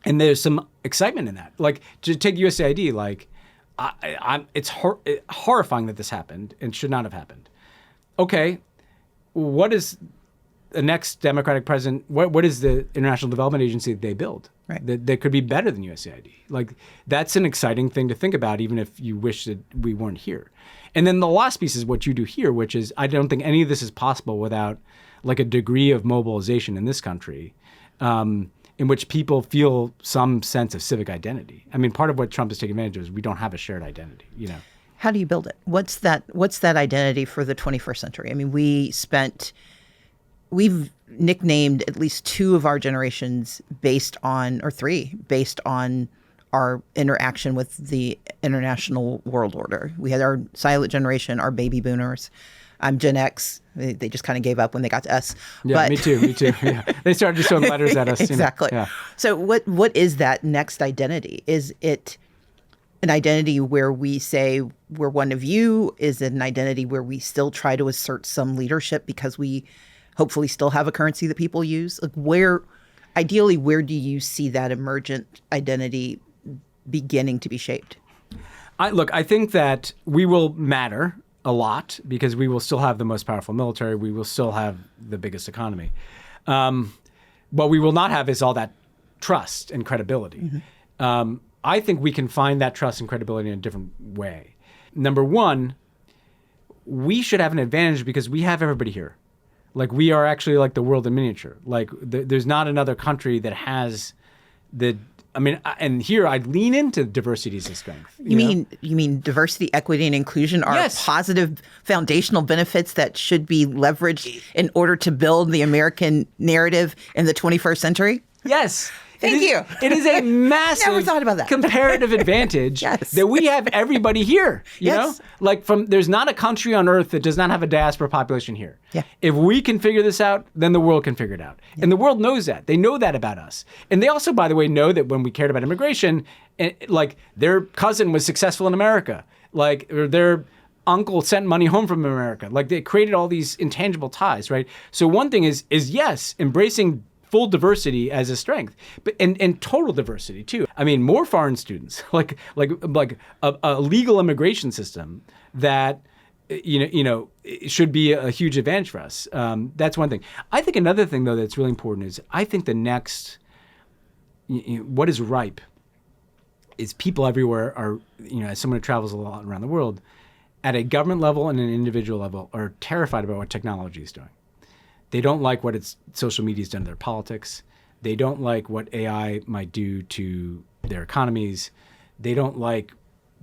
there's some excitement in that. Like, to take USAID, like, it's horrifying that this happened and should not have happened. Okay, what is the next Democratic president? What is the international development agency that they build? Right. That could be better than USAID. Like, that's an exciting thing to think about, even if you wish that we weren't here. And then the last piece is what you do here, which is I don't think any of this is possible without like a degree of mobilization in this country, in which people feel some sense of civic identity. I mean, part of what Trump is taking advantage of is we don't have a shared identity, you know. How do you build it? What's that identity for the 21st century? I mean, we've nicknamed at least two of our generations or three, based on our interaction with the international world order. We had our silent generation, our baby boomers. I'm Gen X. They just kind of gave up when they got to us. Yeah, me too. Yeah. They started just throwing letters at us. Exactly. You know? Yeah. So what is that next identity? Is it an identity where we say we're one of you? Is it an identity where we still try to assert some leadership because we hopefully still have a currency that people use? Like, ideally, where do you see that emergent identity beginning to be shaped? I think that we will matter a lot because we will still have the most powerful military. We will still have the biggest economy. What we will not have is all that trust and credibility. Mm-hmm. I think we can find that trust and credibility in a different way. Number one, we should have an advantage because we have everybody here. Like, we are actually like the world in miniature. Like, there's not another country that has and here I'd lean into diversity as a strength. You mean diversity, equity, and inclusion are positive foundational benefits that should be leveraged in order to build the American narrative in the 21st century? Yes. Thank you. It is a massive Never thought about that. comparative advantage that we have everybody here. You know? Like, there's not a country on earth that does not have a diaspora population here. Yeah. If we can figure this out, then the world can figure it out. Yeah. And the world knows that. They know that about us. And they also, by the way, know that when we cared about immigration, like, their cousin was successful in America. Like, or their uncle sent money home from America. Like, they created all these intangible ties, right? So one thing is yes, embracing full diversity as a strength, but and total diversity too. I mean, more foreign students, like a legal immigration system that it should be a huge advantage for us. That's one thing. I think another thing though that's really important is I think the next what is ripe is people everywhere are as someone who travels a lot around the world, at a government level and an individual level, are terrified about what technology is doing. They don't like what social media's done to their politics. They don't like what AI might do to their economies. They don't like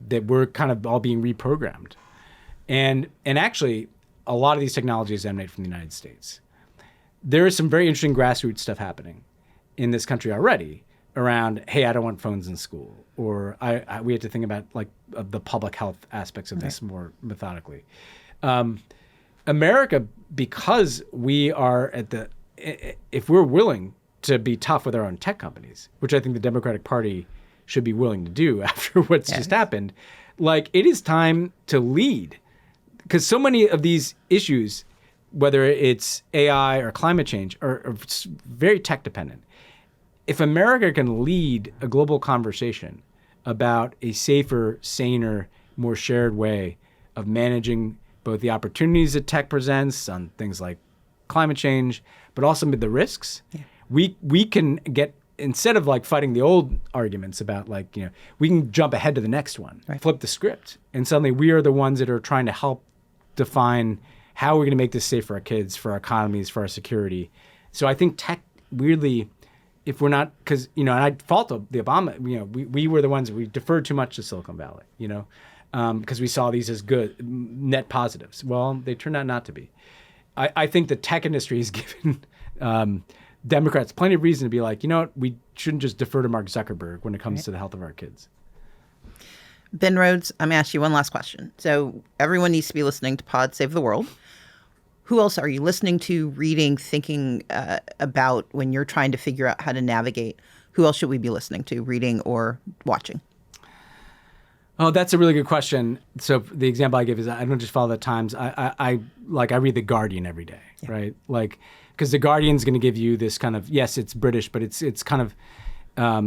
that we're kind of all being reprogrammed. And actually, a lot of these technologies emanate from the United States. There is some very interesting grassroots stuff happening in this country already around, hey, I don't want phones in school. Or we have to think about like the public health aspects of this more methodically. America, because we are if we're willing to be tough with our own tech companies, which I think the Democratic Party should be willing to do after what's just happened, like, it is time to lead. Because so many of these issues, whether it's AI or climate change, are very tech dependent. If America can lead a global conversation about a safer, saner, more shared way of managing both the opportunities that tech presents on things like climate change, but also the risks, we can get, instead of like fighting the old arguments about we can jump ahead to the next one, flip the script. And suddenly we are the ones that are trying to help define how we're going to make this safe for our kids, for our economies, for our security. So I think tech, weirdly, if we're not, because, and I fault the Obama, we were the ones, we deferred too much to Silicon Valley, because we saw these as good net positives. Well, they turned out not to be. I think the tech industry has given Democrats plenty of reason to be like, we shouldn't just defer to Mark Zuckerberg when it comes to the health of our kids. Ben Rhodes, I'm going to ask you one last question. So everyone needs to be listening to Pod Save the World. Who else are you listening to, reading, thinking about when you're trying to figure out how to navigate? Who else should we be listening to, reading, or watching? Oh, that's a really good question. So the example I give is I don't just follow the Times. I read The Guardian every day, right? Like, because The Guardian's going to give you this kind of, yes, it's British, but it's kind of a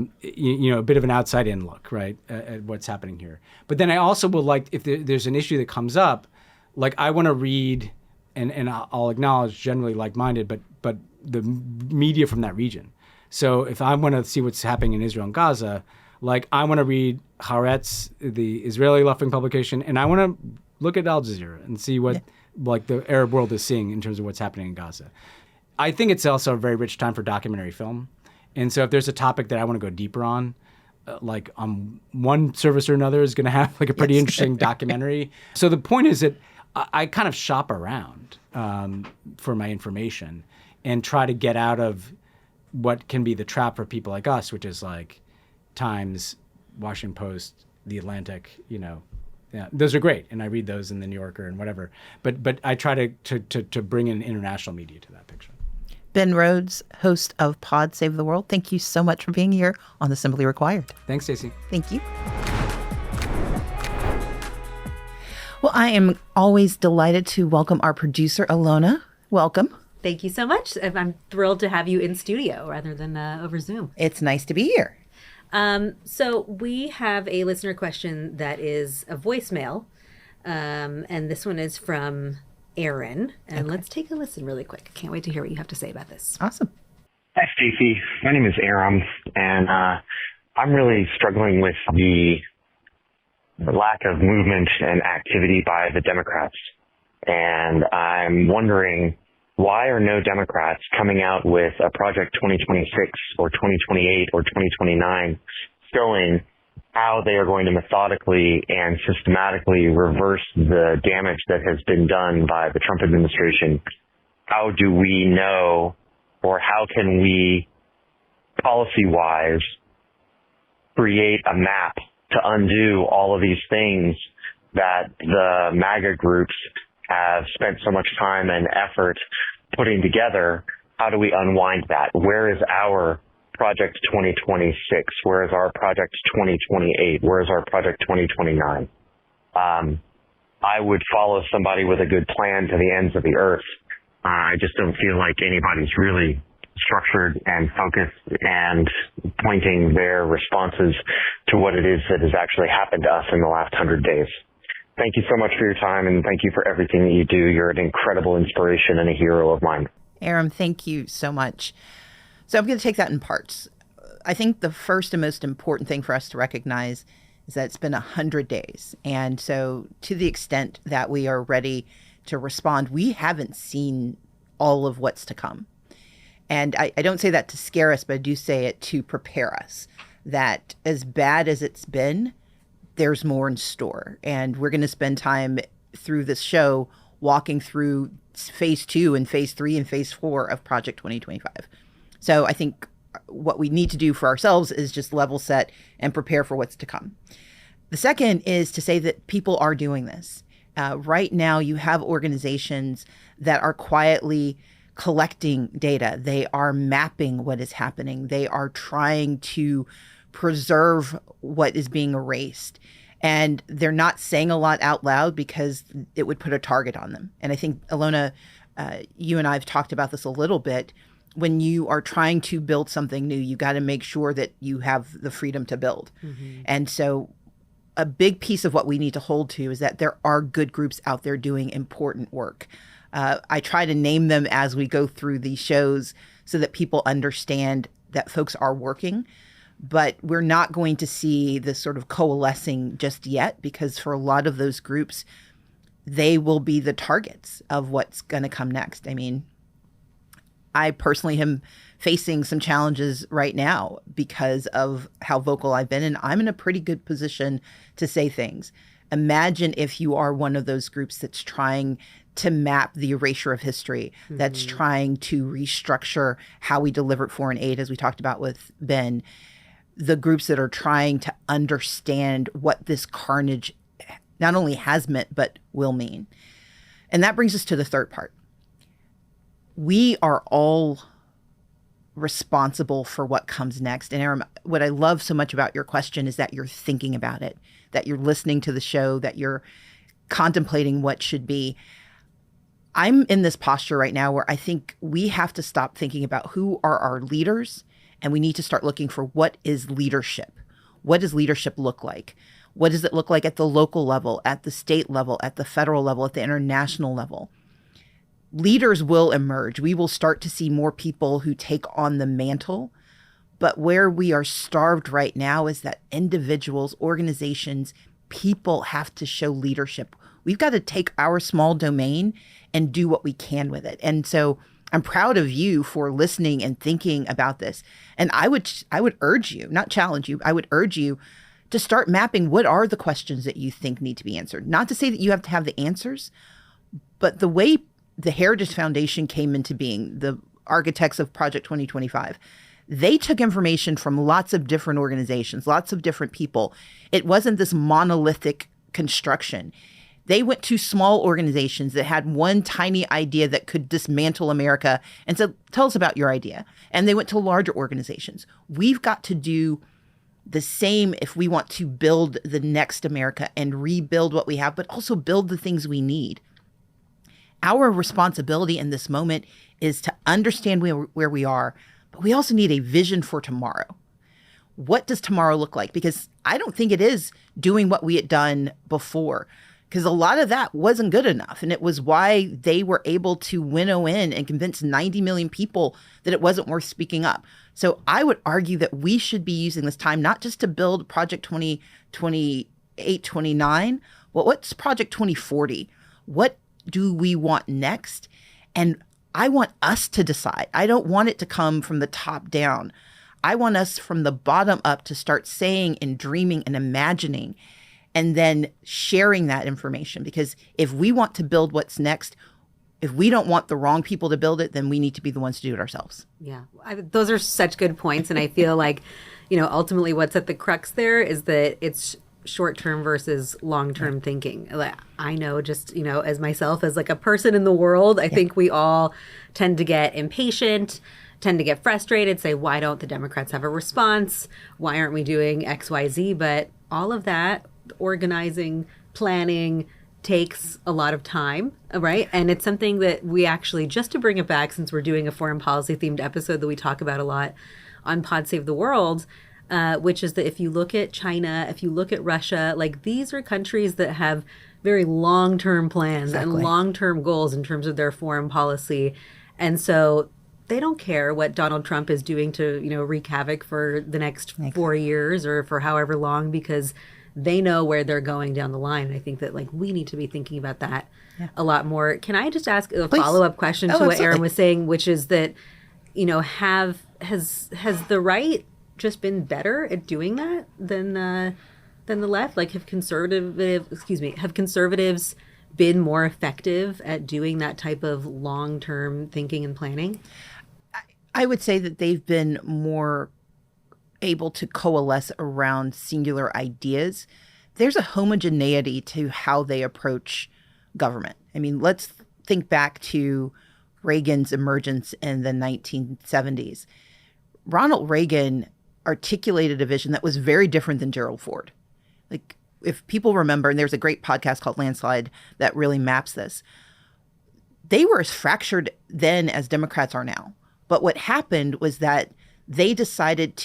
bit of an outside-in look, right, at what's happening here. But then I also will like, if there's an issue that comes up, like I want to read, and I'll acknowledge generally like-minded, but the media from that region. So if I want to see what's happening in Israel and Gaza, like I want to read Haaretz, the Israeli left-wing publication, and I want to look at Al Jazeera and see what like the Arab world is seeing in terms of what's happening in Gaza. I think it's also a very rich time for documentary film. And so if there's a topic that I want to go deeper on, like one service or another is going to have like a pretty interesting documentary. So the point is that I kind of shop around for my information and try to get out of what can be the trap for people like us, which is like Times, Washington Post, The Atlantic, Yeah, those are great, and I read those in the New Yorker and whatever. But I try to bring in international media to that picture. Ben Rhodes, host of Pod Save the World, thank you so much for being here on Assembly Required. Thanks, Stacey. Thank you. Well, I am always delighted to welcome our producer, Alona. Welcome. Thank you so much. I'm thrilled to have you in studio rather than over Zoom. It's nice to be here. So we have a listener question that is a voicemail, and this one is from Aaron. And let's take a listen really quick. Can't wait to hear what you have to say about this. Awesome. Hi, Stacey. My name is Aram, and I'm really struggling with the lack of movement and activity by the Democrats. And I'm wondering, why are no Democrats coming out with a Project 2026 or 2028 or 2029 showing how they are going to methodically and systematically reverse the damage that has been done by the Trump administration? How do we know, or how can we policy-wise create a map to undo all of these things that the MAGA groups have spent so much time and effort putting together? How do we unwind that? Where is our Project 2026? Where is our Project 2028? Where is our Project 2029? I would follow somebody with a good plan to the ends of the earth. I just don't feel like anybody's really structured and focused and pointing their responses to what it is that has actually happened to us in the last 100 days. Thank you so much for your time, and thank you for everything that you do. You're an incredible inspiration and a hero of mine. Aram, thank you so much. So I'm going to take that in parts. I think the first and most important thing for us to recognize is that it's been 100 days. And so to the extent that we are ready to respond, we haven't seen all of what's to come. And I don't say that to scare us, but I do say it to prepare us that as bad as it's been, there's more in store. And we're going to spend time through this show walking through phase 2 and phase 3 and phase 4 of Project 2025. So I think what we need to do for ourselves is just level set and prepare for what's to come. The second is to say that people are doing this. Right now, you have organizations that are quietly collecting data. They are mapping what is happening. They are trying to preserve what is being erased. And they're not saying a lot out loud because it would put a target on them. And I think, Alona, you and I have talked about this a little bit. When you are trying to build something new, you got to make sure that you have the freedom to build. Mm-hmm. And so a big piece of what we need to hold to is that there are good groups out there doing important work. I try to name them as we go through these shows so that people understand that folks are working. But we're not going to see this sort of coalescing just yet, because for a lot of those groups, they will be the targets of what's going to come next. I mean, I personally am facing some challenges right now because of how vocal I've been, and I'm in a pretty good position to say things. Imagine if you are one of those groups that's trying to map the erasure of history, that's trying to restructure how we deliver foreign aid, as we talked about with Ben, the groups that are trying to understand what this carnage not only has meant, but will mean. And that brings us to the third part. We are all responsible for what comes next. And Aram, what I love so much about your question is that you're thinking about it, that you're listening to the show, that you're contemplating what should be. I'm in this posture right now where I think we have to stop thinking about who are our leaders And we need to start looking for what is leadership? What does leadership look like? What does it look like at the local level, at the state level, at the federal level, at the international level? Leaders will emerge. We will start to see more people who take on the mantle. But where we are starved right now is that individuals, organizations, people have to show leadership. We've got to take our small domain and do what we can with it. And so I'm proud of you for listening and thinking about this. And I would urge you, not challenge you, I would urge you to start mapping what are the questions that you think need to be answered. Not to say that you have to have the answers, but the way the Heritage Foundation came into being, the architects of Project 2025, they took information from lots of different organizations, lots of different people. It wasn't this monolithic construction. They went to small organizations that had one tiny idea that could dismantle America and said, tell us about your idea. And they went to larger organizations. We've got to do the same if we want to build the next America and rebuild what we have, but also build the things we need. Our responsibility in this moment is to understand where we are, but we also need a vision for tomorrow. What does tomorrow look like? Because I don't think it is doing what we had done before, because a lot of that wasn't good enough. And it was why they were able to winnow in and convince 90 million people that it wasn't worth speaking up. So I would argue that we should be using this time not just to build Project 2028, 29, well, what's Project 2040? What do we want next? And I want us to decide. I don't want it to come from the top down. I want us from the bottom up to start saying and dreaming and imagining and then sharing that information. Because if we want to build what's next, if we don't want the wrong people to build it, then we need to be the ones to do it ourselves. Yeah, those are such good points. And I feel like, ultimately what's at the crux there is that it's short-term versus long-term thinking. Like, I know just, as myself, as like a person in the world, I think we all tend to get impatient, tend to get frustrated, say, why don't the Democrats have a response? Why aren't we doing X, Y, Z? But all of that organizing, planning takes a lot of time, right? And it's something that we actually, just to bring it back, since we're doing a foreign policy themed episode that we talk about a lot on Pod Save the World, which is that if you look at China, if you look at Russia, like these are countries that have very long-term plans and long-term goals in terms of their foreign policy. And so they don't care what Donald Trump is doing to, wreak havoc for the next 4 years or for however long, because they know where they're going down the line. And I think that we need to be thinking about that a lot more. Can I just ask a follow-up question to what Aaron was saying, which is that, has the right just been better at doing that than the left? Like, have conservatives been more effective at doing that type of long-term thinking and planning? I would say that they've been more able to coalesce around singular ideas. There's a homogeneity to how they approach government. I mean, let's think back to Reagan's emergence in the 1970s. Ronald Reagan articulated a vision that was very different than Gerald Ford. Like, if people remember, and there's a great podcast called Landslide that really maps this, they were as fractured then as Democrats are now. But what happened was that they decided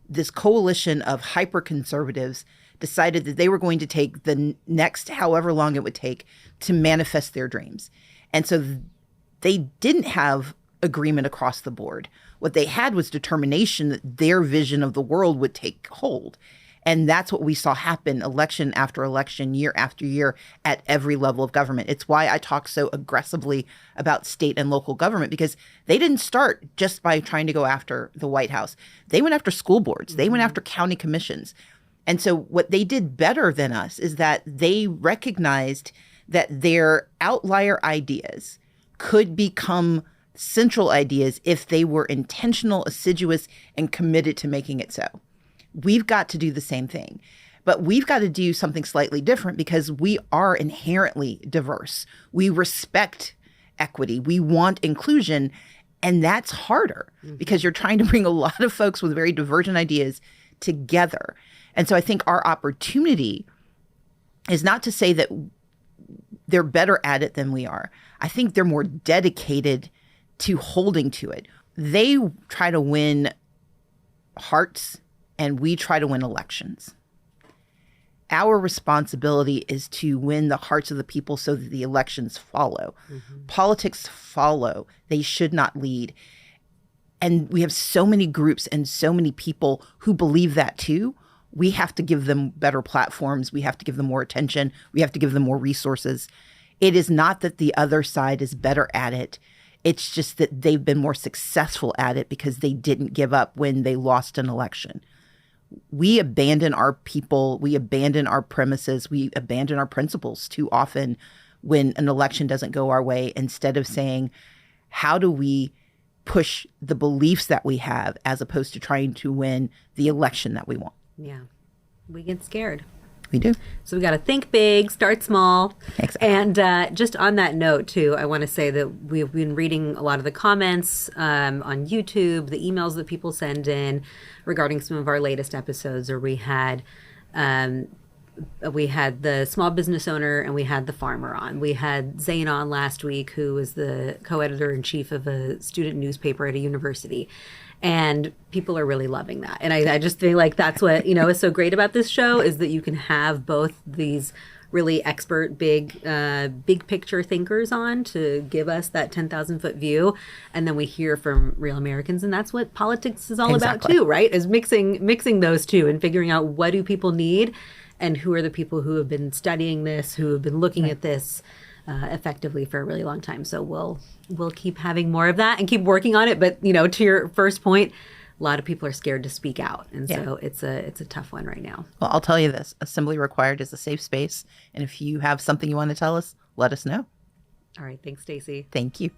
this coalition of hyper-conservatives decided that they were going to take the next however long it would take to manifest their dreams. And so they didn't have agreement across the board. What they had was determination that their vision of the world would take hold. And that's what we saw happen election after election, year after year, at every level of government. It's why I talk so aggressively about state and local government, because they didn't start just by trying to go after the White House. They went after school boards. They went after county commissions. And so what they did better than us is that they recognized that their outlier ideas could become central ideas if they were intentional, assiduous, and committed to making it so. We've got to do the same thing, but we've got to do something slightly different because we are inherently diverse. We respect equity. We want inclusion, and that's harder because you're trying to bring a lot of folks with very divergent ideas together. And so I think our opportunity is not to say that they're better at it than we are. I think they're more dedicated to holding to it. They try to win hearts and we try to win elections. Our responsibility is to win the hearts of the people so that the elections follow. Politics follow. They should not lead. And we have so many groups and so many people who believe that too. We have to give them better platforms. We have to give them more attention. We have to give them more resources. It is not that the other side is better at it. It's just that they've been more successful at it because they didn't give up when they lost an election. We abandon our people, we abandon our premises, we abandon our principles too often when an election doesn't go our way, instead of saying, how do we push the beliefs that we have as opposed to trying to win the election that we want? Yeah. We get scared. We do. So we got to think big, start small. Exactly. And just on that note, too, I want to say that we've been reading a lot of the comments on YouTube, the emails that people send in regarding some of our latest episodes, or we had the small business owner and we had the farmer on. We had Zane on last week, who was the co-editor-in-chief of a student newspaper at a university. And people are really loving that. And I just feel like that's what, is so great about this show, is that you can have both these really expert, big picture thinkers on to give us that 10,000 foot view. And then we hear from real Americans. And that's what politics is all about too, right? Is mixing those two and figuring out what do people need and who are the people who have been studying this, who have been looking at this effectively for a really long time. So we'll keep having more of that and keep working on it. But, to your first point, a lot of people are scared to speak out. And so it's a tough one right now. Well, I'll tell you this. Assembly Required is a safe space. And if you have something you want to tell us, let us know. All right. Thanks, Stacey. Thank you.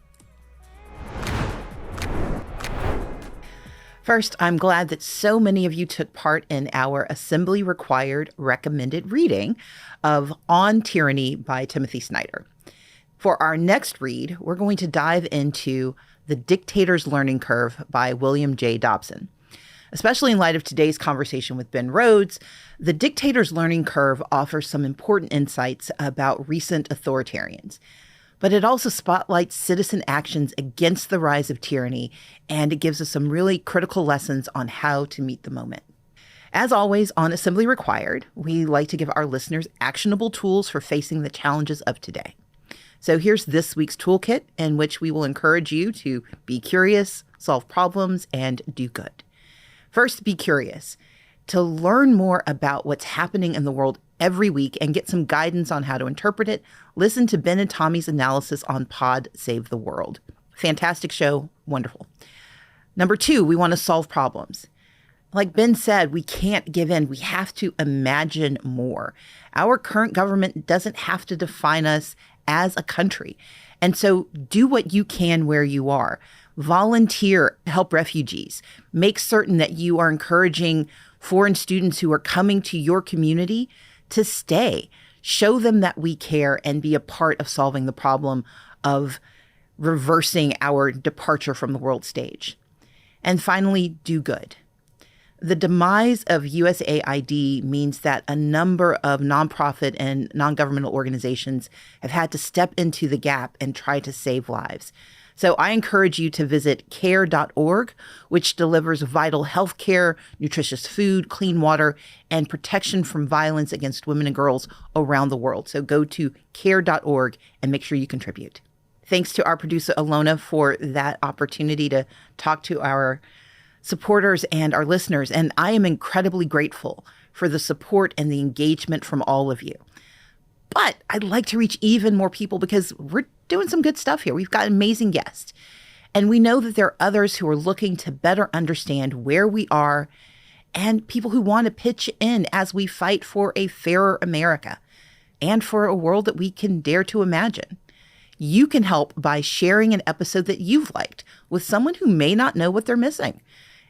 First, I'm glad that so many of you took part in our Assembly Required recommended reading of On Tyranny by Timothy Snyder. For our next read, we're going to dive into The Dictator's Learning Curve by William J. Dobson. Especially in light of today's conversation with Ben Rhodes, The Dictator's Learning Curve offers some important insights about recent authoritarians. But it also spotlights citizen actions against the rise of tyranny, and it gives us some really critical lessons on how to meet the moment. As always, on Assembly Required, we like to give our listeners actionable tools for facing the challenges of today. So here's this week's toolkit, in which we will encourage you to be curious, solve problems, and do good. First, be curious. To learn more about what's happening in the world every week and get some guidance on how to interpret it, listen to Ben and Tommy's analysis on Pod Save the World. Fantastic show. Wonderful. Number 2, we want to solve problems. Like Ben said, we can't give in. We have to imagine more. Our current government doesn't have to define us as a country. And so do what you can where you are. Volunteer, help refugees. Make certain that you are encouraging foreign students who are coming to your community to stay. Show them that we care and be a part of solving the problem of reversing our departure from the world stage. And finally, do good. The demise of USAID means that a number of nonprofit and non-governmental organizations have had to step into the gap and try to save lives. So I encourage you to visit care.org, which delivers vital health care, nutritious food, clean water, and protection from violence against women and girls around the world. So go to care.org and make sure you contribute. Thanks to our producer, Alona, for that opportunity to talk to our supporters and our listeners. And I am incredibly grateful for the support and the engagement from all of you. But I'd like to reach even more people because we're doing some good stuff here. We've got amazing guests. And we know that there are others who are looking to better understand where we are and people who want to pitch in as we fight for a fairer America and for a world that we can dare to imagine. You can help by sharing an episode that you've liked with someone who may not know what they're missing.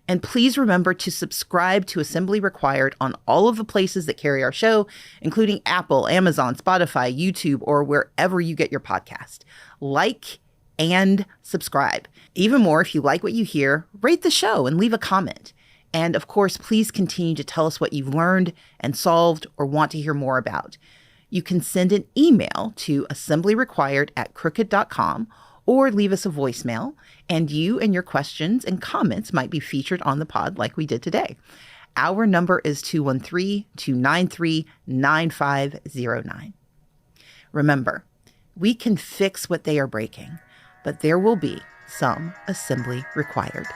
And please remember to subscribe to Assembly Required on all of the places that carry our show, including Apple, Amazon, Spotify, YouTube, or wherever you get your podcast. Like and subscribe. Even more, if you like what you hear, rate the show and leave a comment. And of course, please continue to tell us what you've learned and solved or want to hear more about. You can send an email to assemblyrequired@crooked.com or leave us a voicemail, and you and your questions and comments might be featured on the pod like we did today. Our number is 213-293-9509. Remember, we can fix what they are breaking, but there will be some assembly required.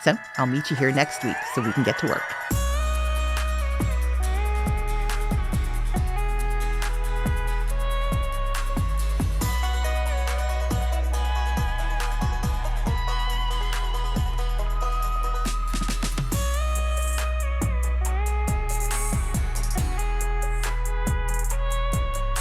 So I'll meet you here next week so we can get to work.